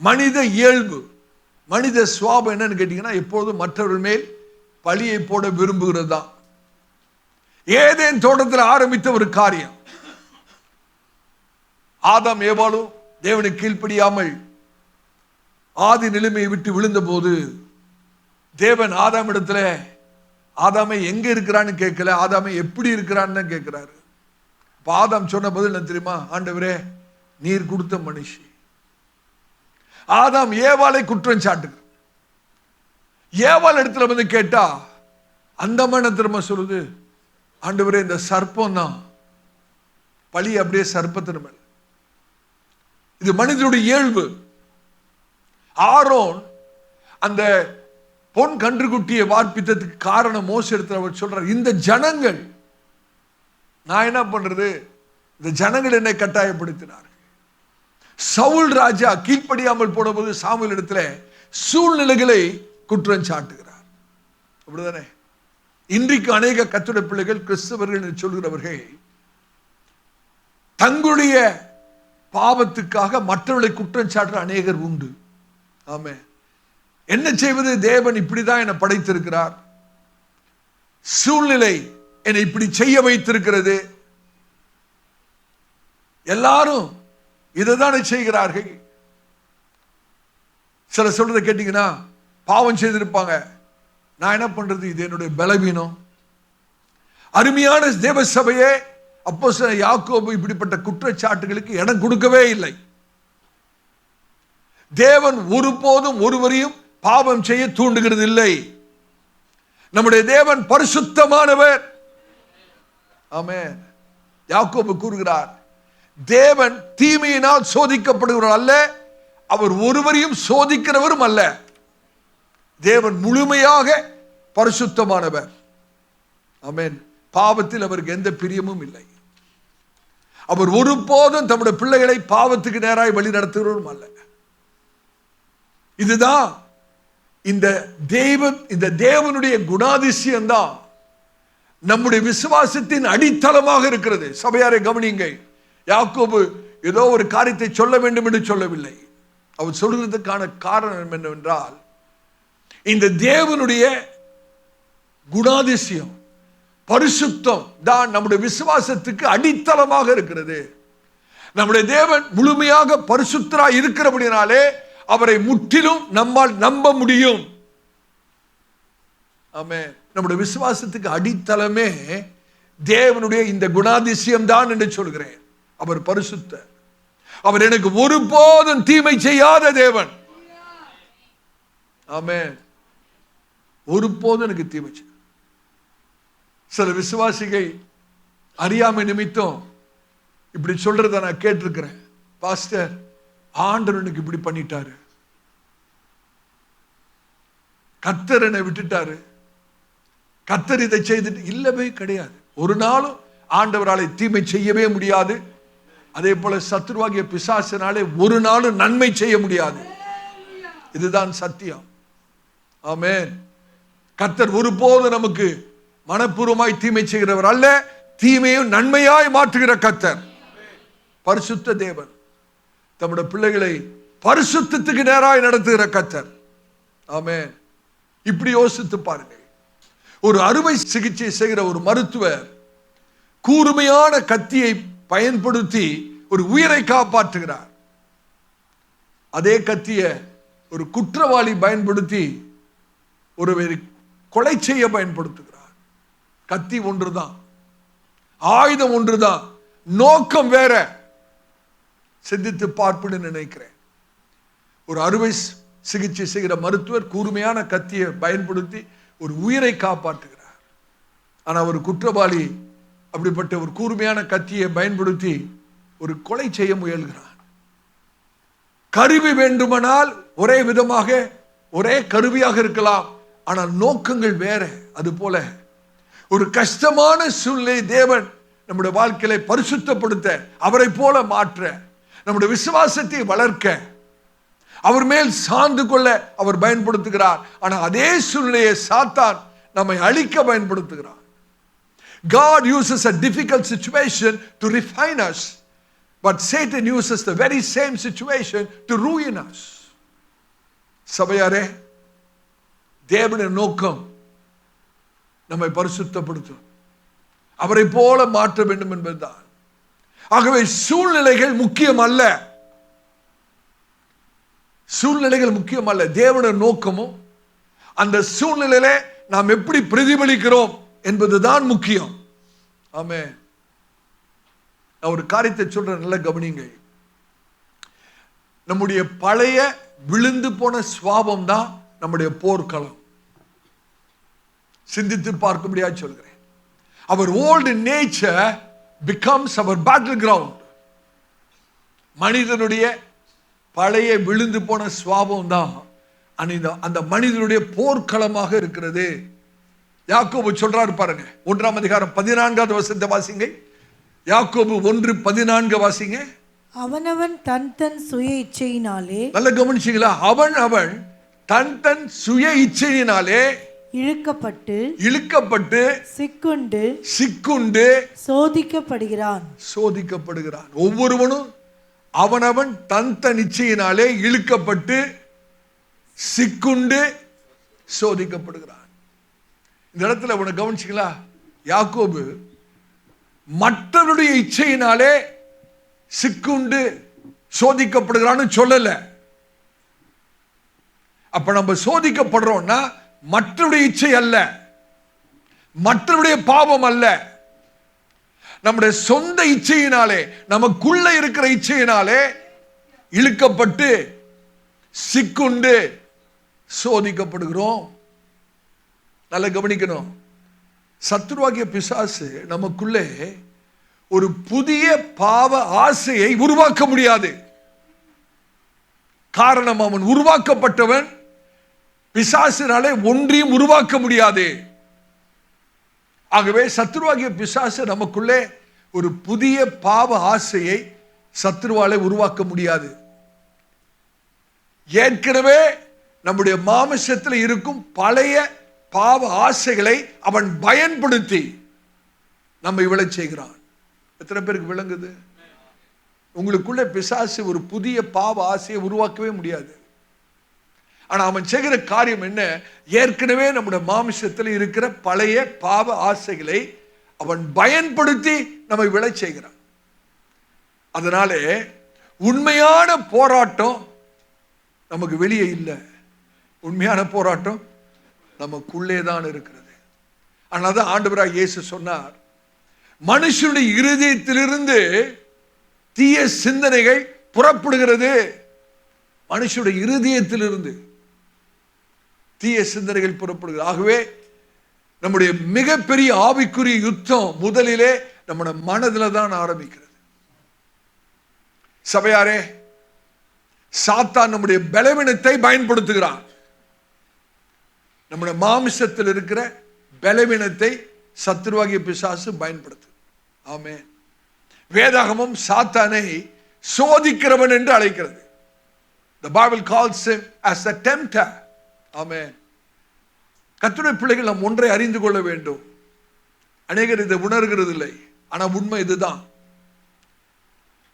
மனித இயல்பு, மனித சுபாவம் என்னன்னு கேட்டீங்கன்னா, எப்பொழுதும் மற்றவர்கள் மேல் பழியை போட விரும்புகிறது தான். ஏதேன் தோட்டத்தில் ஆரம்பித்த ஒரு காரியம். ஆதாம் ஏவாளும் தேவனுக்கு கீழ்ப்படியாமல் ஆதி நிலைமையை விட்டு விழுந்த போது தேவன் ஆதாம் இடத்துல ஆதாமை எங்க இருக்கிறான்னு கேட்கல, ஆதாமை எப்படி இருக்கிறான்னு தான் கேட்கிறாரு. ஆதாம் சொன்ன பதில் என்ன தெரியுமா? ஆண்டவரே, நீர் கொடுத்த மனுஷி. ஆதாம் ஏவாளை குற்றம் சாட்டுகிறார். ஏவாள் இடத்துல வந்து கேட்டா அந்த அம்மா திரும்ப சொல்லுது, ஆண்டவரே இந்த சர்ப்பம் தான் பழி, அப்படியே சர்ப்பத்தின் மேல. இது மனிதனுடைய இயல்பு. ஆரோன் அந்த பொன் கன்றுக்குட்டியை வார்ப்பித்ததுக்கு காரணம் மோசே இடத்துல அவர் சொல்றார், இந்த ஜனங்கள், நான் என்ன பண்றது, இந்த ஜனங்கள் என்னை கட்டாயப்படுத்தினார்கள். சவுல் ராஜா கீழ்ப்படியாமல் போனபோது சாமுவேல் இடத்துல சூழ்நிலைகளை குற்றம் சாட்டுகிறார். அப்படிதானே? இன்றைக்கு அநேக கர்த்தருடைய பிள்ளைகள், கிறிஸ்தவர்கள் என்று சொல்கிறவர்கள், தங்களுடைய பாவத்துக்காக மற்றவர்களை குற்றம் சாட்டுற அநேகர் உண்டு. ஆமே. என்ன செய்வது? தேவன் இப்படிதான் என்னை படைத்திருக்கிறார், சூழ்நிலை என்னை இப்படி செய்ய வைத்திருக்கிறது, எல்லாரும் இதைதானே செய்கிறார்கள். சில சொல்றதை கேட்டீங்கன்னா பாவம் செய்திருப்பாங்க, நான் என்ன பண்றது, இது என்னுடைய பலவீனம். அருமையான தேவ சபையே, அப்போஸ்தலன் யாக்கோபு இப்படிப்பட்ட குற்றச்சாட்டுகளுக்கு இடம் கொடுக்கவே இல்லை. தேவன் ஒருபோதும் ஒருவரையும் பாவம் செய்ய தூண்டுகிறது இல்லை. நம்முடைய தேவன் பரிசுத்தமானவர். ஆமென். யாக்கோபு கூறுகிறார், தேவன் தீமையினால் சோதிக்கப்படுகிறவர் அல்ல, அவர் ஒருவரையும் சோதிக்கிறவரும் அல்ல. தேவன் முழுமையாக பரிசுத்தமானவர். ஆமென். பாவத்தில் அவருக்கு எந்த பிரியமும் இல்லை. அவர் ஒருபோதும் தம்முடைய பிள்ளைகளை பாவத்துக்கு நேராய் வழி நடத்துகிறவரும் அல்ல. இதுதான் இந்த தேவனுடைய குணாதிசயம் தான் நம்முடைய விசுவாசத்தின் அடித்தளமாக இருக்கிறது. சபையாரை கவனிங்க. யாக்கோபு ஏதோ ஒரு காரியத்தை சொல்ல வேண்டும் என்று சொல்லவில்லை. அவர் சொல்கிறதுக்கான காரணம் என்னவென்றால், இந்த தேவனுடைய குணாதிசயம், பரிசுத்தம் தான் நம்முடைய விசுவாசத்துக்கு அடித்தளமாக இருக்கிறது. நம்முடைய தேவன் முழுமையாக பரிசுத்தராய் இருக்கிறபடினாலே அவரை முற்றிலும் நம்மால் நம்ப முடியும். ஆமென். நம்முடைய விசுவாசத்துக்கு அடித்தளமே தேவனுடைய இந்த குணாதிசயம் தான் என்று சொல்கிறேன். அவர் பரிசுத்தர். அவர் எனக்கு ஒருபோதும் தீமை செய்யாத தேவன். ஆமென். ஒருபோதும் எனக்கு தீமை செய்ய. சில விசுவாசிகள் அறியாமை நிமித்தம் இப்படி சொல்றத நான் கேட்டிருக்கிறேன். பாஸ்டர், ஆண்டவர் எனக்கு இப்படி பண்ணிட்டாரு, கர்த்தர் என்னை விட்டுட்டாரு, கர்த்தர் இதை செய்துட்டு. இல்லவே கிடையாது. ஒரு நாளும் ஆண்டவராலே தீமை செய்யவே முடியாது. அதே போல சத்துருவாகிய பிசாசினாலே ஒரு நாளும் நன்மை செய்ய முடியாது. இதுதான் சத்தியம். ஆமென். கர்த்தர் ஒருபோது நமக்கு மனப்பூர்வமாய் தீமை செய்கிறவர் அல்ல, தீமையும் நன்மையாய் மாற்றுகிற கர்த்தர். பரிசுத்த தேவன் தம்முடைய பிள்ளைகளை பரிசுத்தத்துக்கு நேராய் நடத்துகிற கர்த்தர். ஆமென். இப்படி யோசித்து பாருங்க. ஒரு அறுவை சிகிச்சை செய்கிற ஒரு மருத்துவர் கூர்மையான கத்தியை பயன்படுத்தி ஒரு உயிரை காப்பாற்றுகிறார். அதே கத்தியை ஒரு குற்றவாளி பயன்படுத்தி ஒருவரை கொலை செய்ய பயன்படுத்துகிறார். கத்தி ஒன்றுதான், ஆயுதம் ஒன்றுதான், நோக்கம் வேற. சிந்தித்து பார்ப்புன்னு நினைக்கிறேன். ஒரு அறுவை சிகிச்சை செய்கிற மருத்துவர் கூர்மையான கத்தியை பயன்படுத்தி ஒரு உயிரை காப்பாற்றுகிறார். ஆனால் ஒரு குற்றவாளி அப்படிப்பட்ட ஒரு கூர்மையான கத்தியை பயன்படுத்தி ஒரு கொலை செய்ய முயல்கிறான். கருவி வேண்டுமானால் ஒரே விதமாக ஒரே கருவியாக இருக்கலாம், ஆனால் நோக்கங்கள் வேற. அது போல ஒரு கஷ்டமான சூழ்நிலை தேவன் நம்முடைய வாழ்க்கையை பரிசுத்தப்படுத்த, அவரை போல மாற்ற, நம்முடைய விசுவாசத்தை வளர்க்க, அவர் மேல் சார்ந்து கொள்ள அவர் பயன்படுத்துகிறார். ஆனால் அதே சூழ்நிலையை சாத்தான் நம்மை அழிக்க பயன்படுத்துகிறார். God uses a difficult situation to refine us, but Satan uses the very same situation to ruin us. சபையாரே, தேவனுடைய நோக்கம் நம்மை பரிசுத்தப்படுத்தும், அவரை போல மாற்ற வேண்டும் என்பதுதான். ஆகவே சூழ்நிலைகள் முக்கியம் அல்ல, சூழ்நிலைகள் முக்கியம் அல்ல. தேவனுடைய நோக்கமும் அந்த சூழ்நிலையில நாம் எப்படி பிரதிபலிக்கிறோம் என்பதுதான் முக்கியம். ஆமென். நான் ஒரு காரியத்தை சொல்றேன், நல்ல கவனிங்க. நம்முடைய பழைய விழுந்து போன சுவாபம் தான் நம்முடைய போர்க்களம். சிந்தித்து பார்க்கும்படியா சொல்கிறேன். அவர் ஓல்டு நேச்சர் பிகம்ஸ் அவர் பேட்டில் கிரவுண்ட். மனிதனுடைய பழைய விழுந்து போன சுவாபம் தான் அந்த மனிதனுடைய போர்க்களமாக இருக்கிறது. யாக்கோபு சொல்றாரு பாருங்க, 1ஆம் அதிகாரம் 14வது வசனத்தை வாசிங்க. யாக்கோபு 1:14 வாசிங்க. அவனவன் தன் தன் சுய இச்சையினாலே, நல்ல கவனிச்சீங்களா? அவன் தன் சுய இச்சையினாலே இழுக்கப்பட்டு சிக்குண்டு சோதிக்கப்படுகிறான். ஒவ்வொருவனும் அவனவன் தன் இச்சையினாலே இழுக்கப்பட்டு சிக்குண்டு சோதிக்கப்படுகிறான். இந்த இடத்துல அவனை கவனிச்சீங்களா? யாக்கோபு மற்றவருடைய இச்சையினாலே சிக்குண்டு சோதிக்கப்படுகிறான்னு சொல்லல. அப்ப நம்ம சோதிக்கப்படுறோம்னா மற்றவருடைய இச்சை அல்ல, மற்றவருடைய பாவம் அல்ல, நம்முடைய சொந்த இச்சையினாலே, நமக்குள்ள இருக்கிற இச்சையினாலே இழுக்கப்பட்டு சிக்குண்டு சோதிக்கப்படுகிறோம். நல்லா கவனிக்கணும். சத்துருவாகிய பிசாசு நமக்குள்ளே ஒரு புதிய பாவ ஆசையை உருவாக்க முடியாது. காரணம், அவன் உருவாக்கப்பட்டவன். பிசாசினாலே ஒன்றையும் உருவாக்க முடியாது. ஆகவே சத்துருவாகிய பிசாசு நமக்குள்ளே ஒரு புதிய பாவ ஆசையை சத்துருவாலே உருவாக்க முடியாது. ஏற்கனவே நம்முடைய மாமிசத்தில் இருக்கும் பழைய பாவ ஆசைகளை அவன் பயன்படுத்தி நம்ம இவ்வளவு செய்கிறான். எத்தனை பேருக்கு விளங்குது? உங்களுக்குள்ள பிசாசு ஒரு புதிய பாவ ஆசையை உருவாக்கவே முடியாது. ஆனா அவன் செய்கிற காரியம் என்ன? ஏற்கனவே நம்முடைய மாமிசத்தில் இருக்கிற பழைய பாவ ஆசைகளை அவன் பயன்படுத்தி நம்மை விளை செய்கிறான். அதனாலே உண்மையான போராட்டம் நமக்கு வெளியே இல்லை, உண்மையான போராட்டம் நமக்குள்ளே தான் இருக்கிறது. அதனால்தான் ஆண்டவராகிய இயேசு சொன்னார், மனுஷனுடைய இருதயத்திலிருந்து தீய சிந்தனைகள் புறப்படுகிறது. மனுஷனுடைய இருதயத்திலிருந்து தீய சிந்தனைகள் புறப்படுகிறது. ஆகவே நம்முடைய மிகப்பெரிய ஆவிக்குரிய யுத்தம் முதலிலே நம்முடைய மனதில் தான் ஆரம்பிக்கிறது. சபையாரே, சாத்தான் நம்முடைய பலவீனத்தை பயன்படுத்துகிறான். நம்முடைய மாமிசத்தில் இருக்கிற பலவீனத்தை சத்துருவாகிய பிசாசு பயன்படுத்து. ஆமென். வேதாகமம் சாத்தானை சோதிக்கிறவன் என்று அழைக்கிறது. The Bible calls him as a tempter. ஆமென். கர்த்தருடைய பிள்ளைகள் நாம் ஒன்றை அறிந்து கொள்ள வேண்டும். அநேகர் இதை உணர்கிறது இல்லை, ஆனா உண்மை இதுதான்.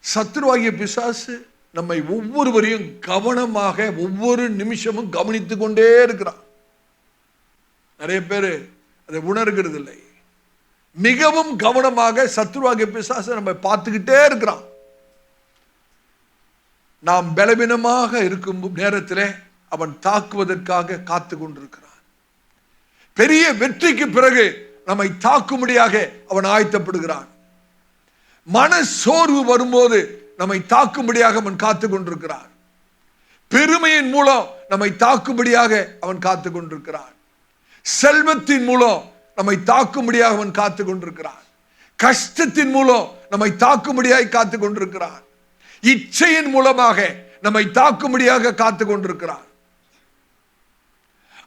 சத்துருவாகிய பிசாசு நம்மை ஒவ்வொருவரையும் கவனமாக ஒவ்வொரு நிமிஷமும் கவனித்துக் கொண்டே இருக்கிறான். நிறைய பேர் அதை உணர்கிறது இல்லை. மிகவும் கவனமாக சத்துருவாகிய பிசாசு நம்ம பார்த்துக்கிட்டே இருக்கிறான். நாம் பலவீனமாக இருக்கும் நேரத்திலே அவன் தாக்குவதற்காக காத்து கொண்டிருக்கிறான். பெரிய வெற்றிக்கு பிறகு நம்மை தாக்கும்படியாக அவன் ஆயத்தப்படுகிறான். மன சோர்வு வரும்போது நம்மை தாக்கும்படியாக அவன் காத்து கொண்டிருக்கிறான். பெருமையின் மூலம் நம்மை தாக்கும்படியாக அவன் காத்து கொண்டிருக்கிறான். செல்வத்தின் மூலம் நம்மை தாக்கும்படியாக அவன் காத்து கொண்டிருக்கிறான். கஷ்டத்தின் மூலம் நம்மை தாக்கும்படியாக காத்து கொண்டிருக்கிறான். இச்சையின் மூலமாக நம்மை தாக்கும்படியாக காத்து கொண்டிருக்கிறான்.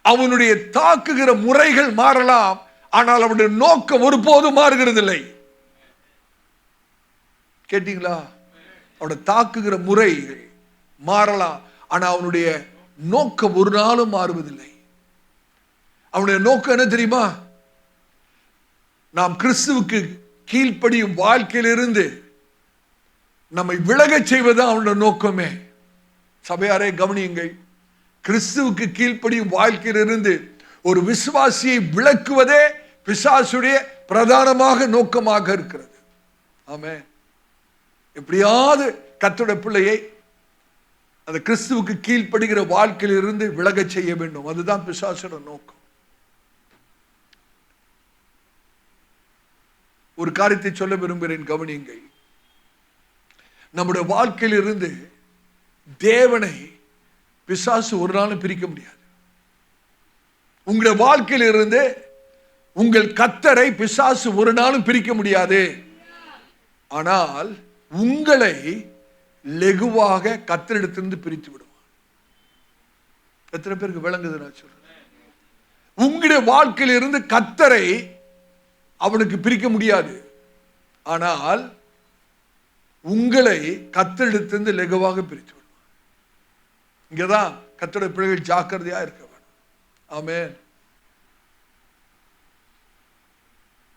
அவனுடைய தாக்குகிற முறைகள் மாறலாம், ஆனால் அவனுடைய நோக்கம் ஒருபோதும் மாறுகிறது இல்லை. கேட்டீங்களா? அவனுடைய தாக்குகிற முறைகள் மாறலாம், ஆனா அவனுடைய நோக்கம் ஒரு நாளும் மாறுவதில்லை. அவனுடைய நோக்கம் என்ன தெரியுமா? நாம் கிறிஸ்துவுக்கு கீழ்ப்படியும் வாழ்க்கையிலிருந்து நம்மை விலகச் செய்வதுதான் அவனுடைய நோக்கமே. சபையாரே கவனியுங்கள். கிறிஸ்துவுக்கு கீழ்ப்படியும் வாழ்க்கையிலிருந்து ஒரு விசுவாசியை விலக்குவதே பிசாசுடைய பிரதானமாக நோக்கமாக இருக்கிறது. ஆமென். எப்படியாவது கர்த்தருடைய பிள்ளையை அந்த கிறிஸ்துவுக்கு கீழ்ப்படுகிற வாழ்க்கையிலிருந்து விலகச் செய்ய வேண்டும். அதுதான் பிசாசுடைய நோக்கம். ஒரு காரியத்தை சொல்ல விரும்புகிறேன், கவனியுங்கள். நம்முடைய வாழ்க்கையிலிருந்து தேவனை பிசாசு ஒரு நாளும் பிரிக்க முடியாது. உங்களுடைய வாழ்க்கையிலிருந்து உங்கள் கர்த்தரை பிசாசு ஒரு நாளும் பிரிக்க முடியாது. ஆனால் உங்களை லெகுவாக கர்த்தரிடத்திலிருந்து பிரித்து விடுவான். எத்தனை பேருக்கு விளங்குது நான் சொல்றேன்? உங்களுடைய வாழ்க்கையில் இருந்து கர்த்தரை அவனுக்கு பிரிக்க முடியாது. ஆனால் உங்களை கர்த்தரிடத்திலிருந்து லெகுவாக பிரித்து விடுவான். இங்கதான் கர்த்தருடைய பிள்ளைகள் ஜாக்கிரதையா இருக்க வேண்டும். ஆமென்.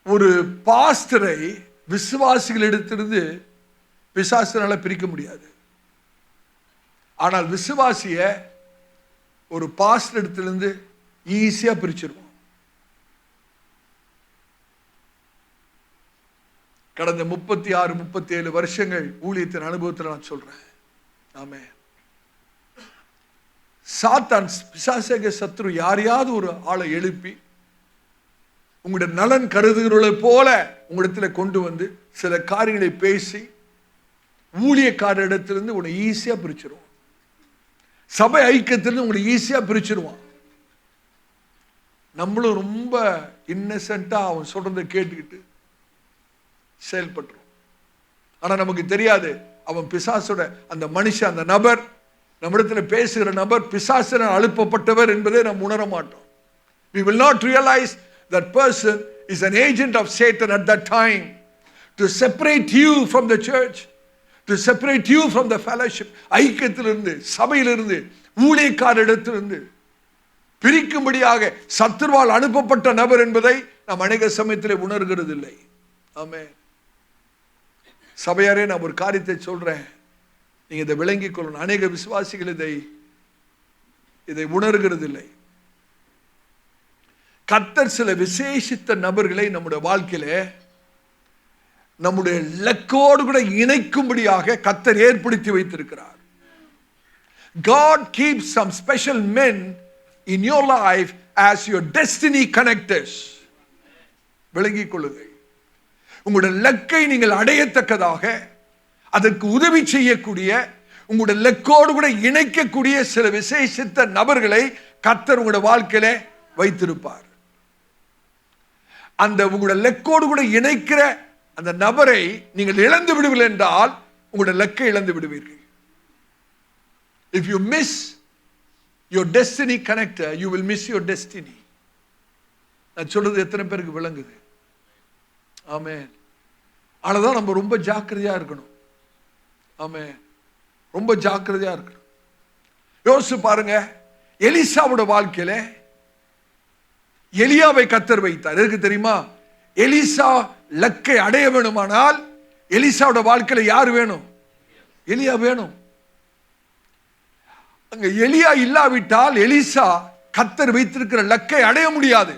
ஒரு பாஸ்டரை விசுவாசிகளிடத்திலிருந்து பிசாசினால பிரிக்க முடியாது. ஆனால் விசுவாசிய ஒரு பாஸ்டர் இடத்திலிருந்து ஈஸியா பிரிச்சிருவோம். கடந்த 36-37 வருஷங்கள் ஊழியத்தின் அனுபவத்தில் நான் சொல்றேன். ஆமென். சாத்தான் பிசாசக சத்ரு யாரையாவது ஒரு ஆளை எழுப்பி உங்களுடைய நலன் கருதுகிறவர்களை போல உங்களிடத்துல கொண்டு வந்து சில காரியங்களை பேசி ஊழியக்காரரிடத்திலிருந்து உன்னை ஈஸியா பிரிச்சிருவான். சபை ஐக்கியத்திலிருந்து உங்களை ஈஸியா பிரிச்சிருவான். நம்மளும் ரொம்ப இன்னசென்ட்டா அவன் சொல்றதை கேட்டுக்கிட்டு செயல்பட்டுரும். ஆனா நமக்கு தெரியாது அவன் பிசாசோட அந்த மனுஷன், அந்த நபர், நம்மிடத்துல பேசுகிற நபர் பிசாசினால் அழுப்பப்பட்டவர் என்பதை நாம் உணர மாட்டோம். We will not realize that person is an agent of Satan at that time to separate you from the church, to separate you from the fellowship. ஐக்கியத்திலிருந்து, சபையிலிருந்து, ஊழியக்காரரிடத்திலிருந்து பிரிக்கும்படியாக சத்துருவால் அனுப்பப்பட்ட நபர் என்பதை நாம் அநேக சமயத்திலே உணர்கிறது இல்லை. ஆமென். சபையாரே, நான் ஒரு காரியத்தை சொல்றேன், நீங்க இதை விளங்கிக் கொள்ளணும். அநேக விசுவாசிகள் இதை உணர்கிறது இல்லை. கர்த்தர் சில விசேஷித்த நபர்களை நம்முடைய வாழ்க்கையில நம்முடைய லக்கோடு கூட இணைக்கும்படியாக கர்த்தர் ஏற்படுத்தி வைத்திருக்கிறார். God keeps some special men in your life as your destiny connectors. விளங்கிக் கொள்ளுங்கள். உங்களுடைய லக்கை நீங்கள் அடையத்தக்கதாக அதற்கு உதவி செய்யக்கூடிய, உங்களுடைய லக்கோடு கூட இணைக்கக்கூடிய சில விசேஷித்த நபர்களை கர்த்தர் உங்களுடைய வாழ்க்கையில வைத்திருப்பார். அந்த உங்களுடைய லக்கோடு கூட இணைக்கிற அந்த நபரை நீங்கள் இழந்து விடுவீர்கள் என்றால் உங்களுடைய லக்கை இழந்து விடுவீர்கள். If you miss your destiny connector, you will miss your destiny. நான் சொல்றது எத்தனை பேருக்கு விளங்குது? ஆமென். ஆனாதான் நம்ம ரொம்ப ஜாக்கிரதையா இருக்கணும். ஆமென். ரொம்ப ஜாக்கிரதையா இருக்கணும். யோசிச்சு பாருங்க, எலிசாவோட வாழ்க்கையில எலியாவை கர்த்தர் வைத்தார். எதுக்கு தெரியுமா? எலிசா லக்கை அடைய வேணுமானால் எலிசாவோட வாழ்க்கையில யார் வேணும்? எலியா வேணும். அங்க எலியா இல்லாவிட்டால் எலிசா கர்த்தர் வைத்திருக்கிற லக்கை அடைய முடியாது.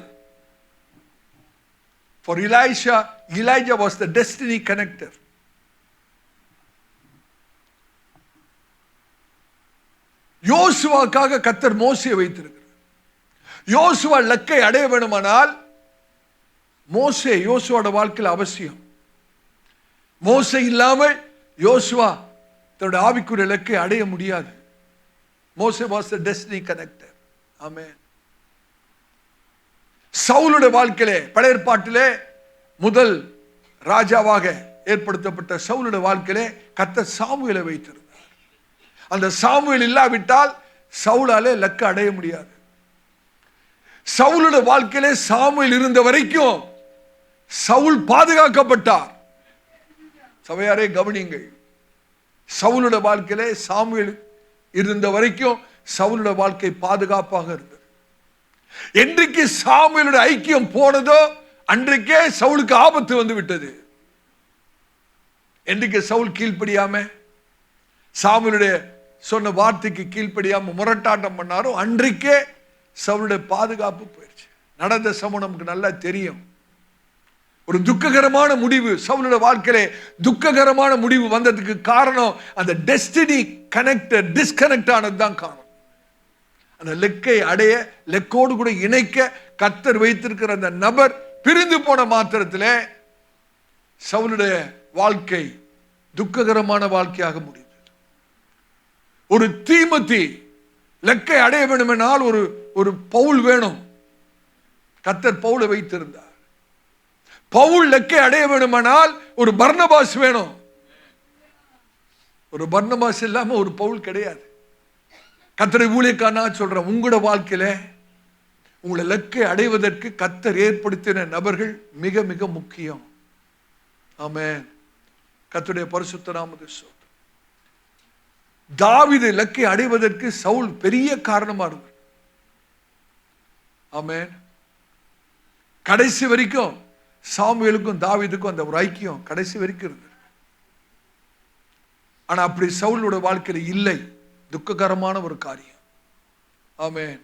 For Elijah was the destiny connector. யோசுவாக்காக கர்த்தர் மோசேயை வைத்திருக்கிறார். யோசுவா லக்கை அடைய வேணுமானால் மோசே யோசுவோட வாழ்க்கையில் அவசியம். மோசே இல்லாமல் யோசுவா தன்னுடைய ஆவிக்குரிய லக்கை அடைய முடியாது. மோசே was the destiny connector. ஆமென். சவுலுடைய வாழ்க்கையிலே, பழைய ஏற்பாட்டிலே முதல் ராஜாவாக ஏற்படுத்தப்பட்ட சவுலுடைய வாழ்க்கையிலே கர்த்தர் சாமுவேலை வைத்திருந்தார். அந்த சாமுவேல் இல்லாவிட்டால் சவுலாலே லக்க அடைய முடியாது. சவுலுடைய வாழ்க்கையிலே சாமுவேல் இருந்த வரைக்கும் சவுல் பாதுகாக்கப்பட்டார். சபையாரே கவனியுங்கள், சவுலுடைய வாழ்க்கையிலே சாமுவேல் இருந்த வரைக்கும் சவுலுடைய வாழ்க்கை பாதுகாப்பாக இருந்தது. என்றைக்கு சாமுவேலுடைய ஐக்கியம் போனதோ அன்றைக்கே சவுலுக்கு ஆபத்து வந்து விட்டது. என்றைக்கு சவுல் கீழ்ப்படியாம சாமுவேலுடைய சொன்ன வார்த்தைக்கு கீழ்ப்படியாம முரட்டாட்டம் பண்ணாரோ அன்றைக்கே சவுலுடைய பாதுகாப்பு போயிடுச்சு. நடந்த சம்பவம் நமக்கு நல்லா தெரியும். ஒரு துக்ககரமான முடிவு சவுலுடைய வாழ்க்கையிலே, துக்ககரமான முடிவு வந்ததுக்கு காரணம் அந்த டெஸ்டினி கனெக்டர் டிஸ்கனெக்ட் ஆனதுதான் காரணம். அந்த லெக்கை அடைய, லெக்கோடு கூட இணைக்க கர்த்தர் வைத்திருக்கிற அந்த நபர் பிரிந்து போன மாத்திரத்திலே சவுலுடைய வாழ்க்கை துக்ககரமான வாழ்க்கையாக முடிந்தது. ஒரு தீமோத்தி லெக்கை அடைய வேண்டுமென்றால் ஒரு பவுல் வேணும். கர்த்தர் பவுலை வைத்திருந்தார். பவுல் லக்கை அடைய வேணுமானால் ஒரு பர்னபாஸ் வேணும். ஒரு பர்னபாஸ் இல்லாம ஒரு பவுல் கிடையாது. கர்த்தருடைய ஊழியக்காரனா சொல்றேன், உங்களோட வாழ்க்கையில உங்களை லக்கை அடைவதற்கு கர்த்தர் ஏற்படுத்தின நபர்கள் மிக மிக முக்கியம். ஆமென். கர்த்தருடைய பரிசுத்த நாமத்துக்கு ஸ்தோத்திரம். தாவீது லக்கை அடைவதற்கு சவுல் பெரிய காரணமா இருந்தார். ஆமென். கடைசி வரைக்கும் சாமுவேலுக்கும் தாவீதுக்கும் அந்த ஒரு ஐக்கியம் கடைசி வரைக்கும் இருந்தது. ஆனா அப்படி சவுலோட வாழ்க்கையில இல்லை. துக்ககரமான ஒரு காரியம். ஆமென்.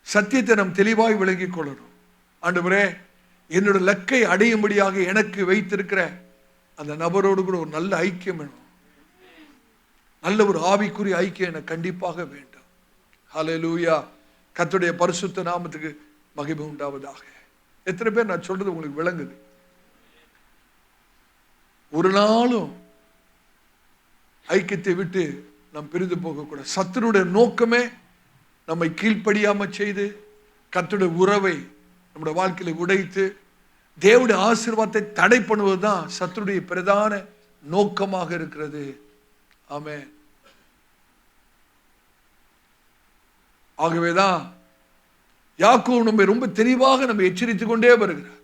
சத்தியத்தை நாம் தெளிவாய் விளங்கிக் கொள்ளணும். ஆண்டவரே, என்னோட லக்கை அடையும்படியாக எனக்கு வைத்திருக்கிற அந்த நபரோடு கூட ஒரு நல்ல ஐக்கியம் வேணும். நல்ல ஒரு ஆவிக்குரிய ஐக்கியம் எனக்கு கண்டிப்பாக வேண்டும். ஹல்லேலூயா. கர்த்தருடைய பரிசுத்த நாமத்துக்கு மகிமை உண்டாவதாக. எத்தனை பேர் நான் சொல்றது உங்களுக்கு விளங்குது? ஒரு நாளும் ஐக்கியத்தை விட்டு நாம் பிரிந்து போகக்கூடாது. சத்துருடைய நோக்கமே நம்மை கீழ்ப்படியாம செய்து கர்த்தருடைய உறவை நம்முடைய வாழ்க்கையில உடைத்து தேவனுடைய ஆசீர்வாதத்தை தடை பண்ணுவதுதான் சத்துருடைய பிரதான நோக்கமாக இருக்கிறது. ஆமென். ஆகவேதான் யாக்கோபு நம்மை ரொம்ப தெளிவாக நம்மை எச்சரித்துக் கொண்டே வருகிறார்.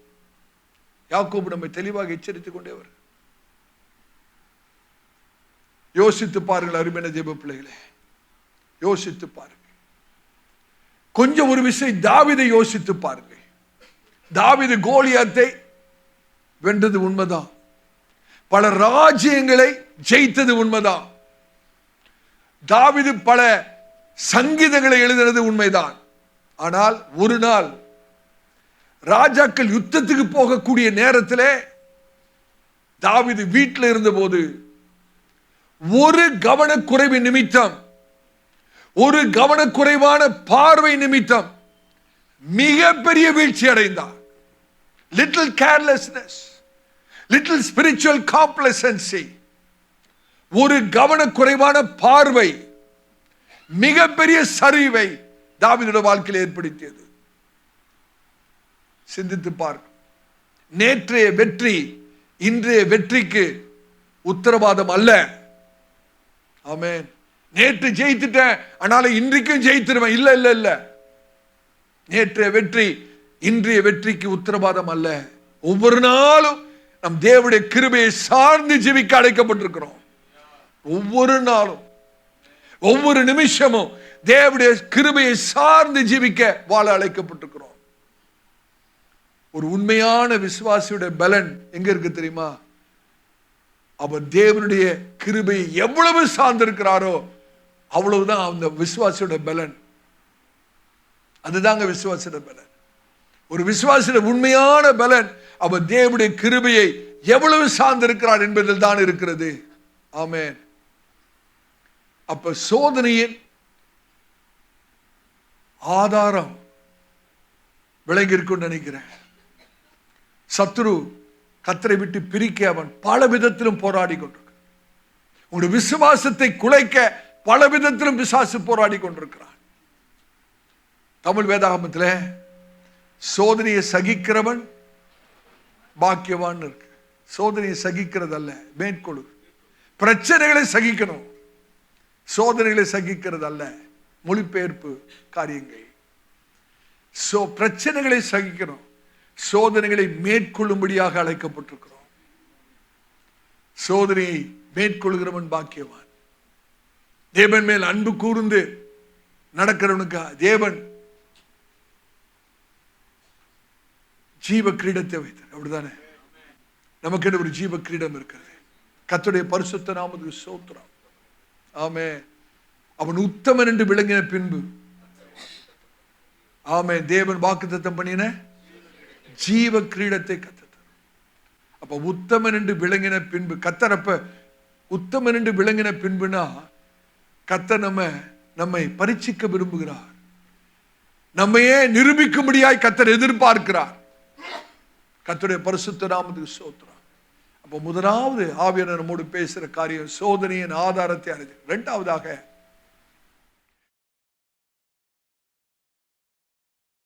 யாக்கோபு நம்மை தெளிவாக எச்சரித்துக் கொண்டே வருகிறார். யோசித்து பாருங்கள் அருமையான தேவ பிள்ளைகளே, யோசித்து பாருங்கள். கொஞ்சம் ஒரு விஷயம், தாவீதை யோசித்து பாருங்கள். தாவீது கோலியாத்தை வென்றது உண்மைதான். பல ராஜ்யங்களை ஜெயித்தது உண்மைதான். தாவீது பல சங்கீதங்களை எழுதினது உண்மைதான். ஆனால் ஒரு நாள் ராஜாக்கள் யுத்தத்துக்கு போகக்கூடிய நேரத்திலே தாவீது வீட்டில் இருந்தபோது ஒரு கவனக்குறைவு நிமித்தம், ஒரு கவனக்குறைவான பார்வை நிமித்தம் மிகப்பெரிய வீழ்ச்சி அடைந்தார். Little carelessness, little spiritual complacency, ஒரு கவனக்குறைவான பார்வை மிகப்பெரிய சரிவை தாவீதுடைய வாழ்க்கையில் ஏற்படுத்தியது. சிந்தித்து பார்க்க. நேற்றைய வெற்றி இன்றைய வெற்றிக்கு உத்தரவாதம் அல்ல. ஆமென். நேற்று ஜெயித்துட்டேன், ஆனாலும் இன்றைக்கும் ஜெயித்திருவேன். இல்ல இல்ல இல்ல. நேற்றைய வெற்றி இன்றைய வெற்றிக்கு உத்தரவாதம் அல்ல. ஒவ்வொரு நாளும் நம் தேவனுடைய கிருபையை சார்ந்து ஜீவிக்க அழைக்கப்பட்டிருக்கிறோம். ஒவ்வொரு நாளும், ஒவ்வொரு நிமிஷமும் தேவனுடைய கிருபையை சார்ந்து ஜீவிக்க வாழ அழைக்கப்பட்டிருக்கிறோம். ஒரு உண்மையான விசுவாசியுடைய பலன் எங்க இருக்கு தெரியுமா? அவர் தேவனுடைய கிருபையை எவ்வளவு சார்ந்திருக்கிறாரோ அவ்வளவுதான் அந்த விசுவாசியோட பலன். அதுதாங்க விசுவாசியோட பலன். ஒரு விசுவாசியோட உண்மையான பலன் அவர் தேவனுடைய கிருபையை எவ்வளவு சார்ந்திருக்கிறார் என்பதில் தான் இருக்கிறது. ஆமென். அப்ப சோதனையின் ஆதாரம் விளங்கி இருக்குன்னு நினைக்கிறேன். சத்துரு கர்த்தரை விட்டு பிரிக்க அவன் பல விதத்திலும் போராடி கொண்டிருக்கிறான். உங்களுடைய விசுவாசத்தை குலைக்க பல விதத்திலும் பிசாசு போராடி கொண்டிருக்கிறான். தமிழ் வேதாகமத்தில் சோதனையை சகிக்கிறவன் பாக்கியவான் இருக்கு. சோதனையை சகிக்கிறது அல்ல, மேற்கொள்ளு. பிரச்சனைகளை சகிக்கணும், சோதனைகளை சகிக்கிறது அல்ல. மொழிபெயர்ப்பு காரியங்கள். பிரச்சனைகளை சகிக்கணும், சோதனைகளை மேற்கொள்ளும்படியாக அழைக்கப்பட்டிருக்கிறோம். சோதனையை மேற்கொள்கிறவன் பாக்கியவான். தேவன் மேல் அன்பு கூர்ந்து நடக்கிறவனுக்கு தேவன் ஜீவ கிரீடத்தை வைத்தார். அப்படிதானே? நமக்கு ஒரு ஜீவ கிரீடம் இருக்கிறது. கர்த்தருடைய பரிசுத்த நாமத்துக்கு ஸ்தோத்திரம். ஆமென். அவன் உத்தமன் என்று விளங்கின பின்பு, ஆமென், தேவன் வாக்குத்தத்தம் பண்ணின ஜீவ கிரீடத்தை கத்தர். அப்ப உத்தமன் என்று விளங்கின பின்பு, கத்தர் அப்ப உத்தமன் என்று விளங்கின பின்புனா கத்தர் நம்மை பரீட்சிக்க விரும்புகிறார். நம்மையே நிரூபிக்கும்படியாய் கத்தர் எதிர்பார்க்கிறார். கர்த்தருடைய பரிசுத்த நாமத்துக்கு ஸ்தோத்திரம். அப்ப முதலாவது ஆவியானவர் நம்மோடு பேசுற காரியம் சோதனையின் ஆதாரத்தை அறிந்து, இரண்டாவதாக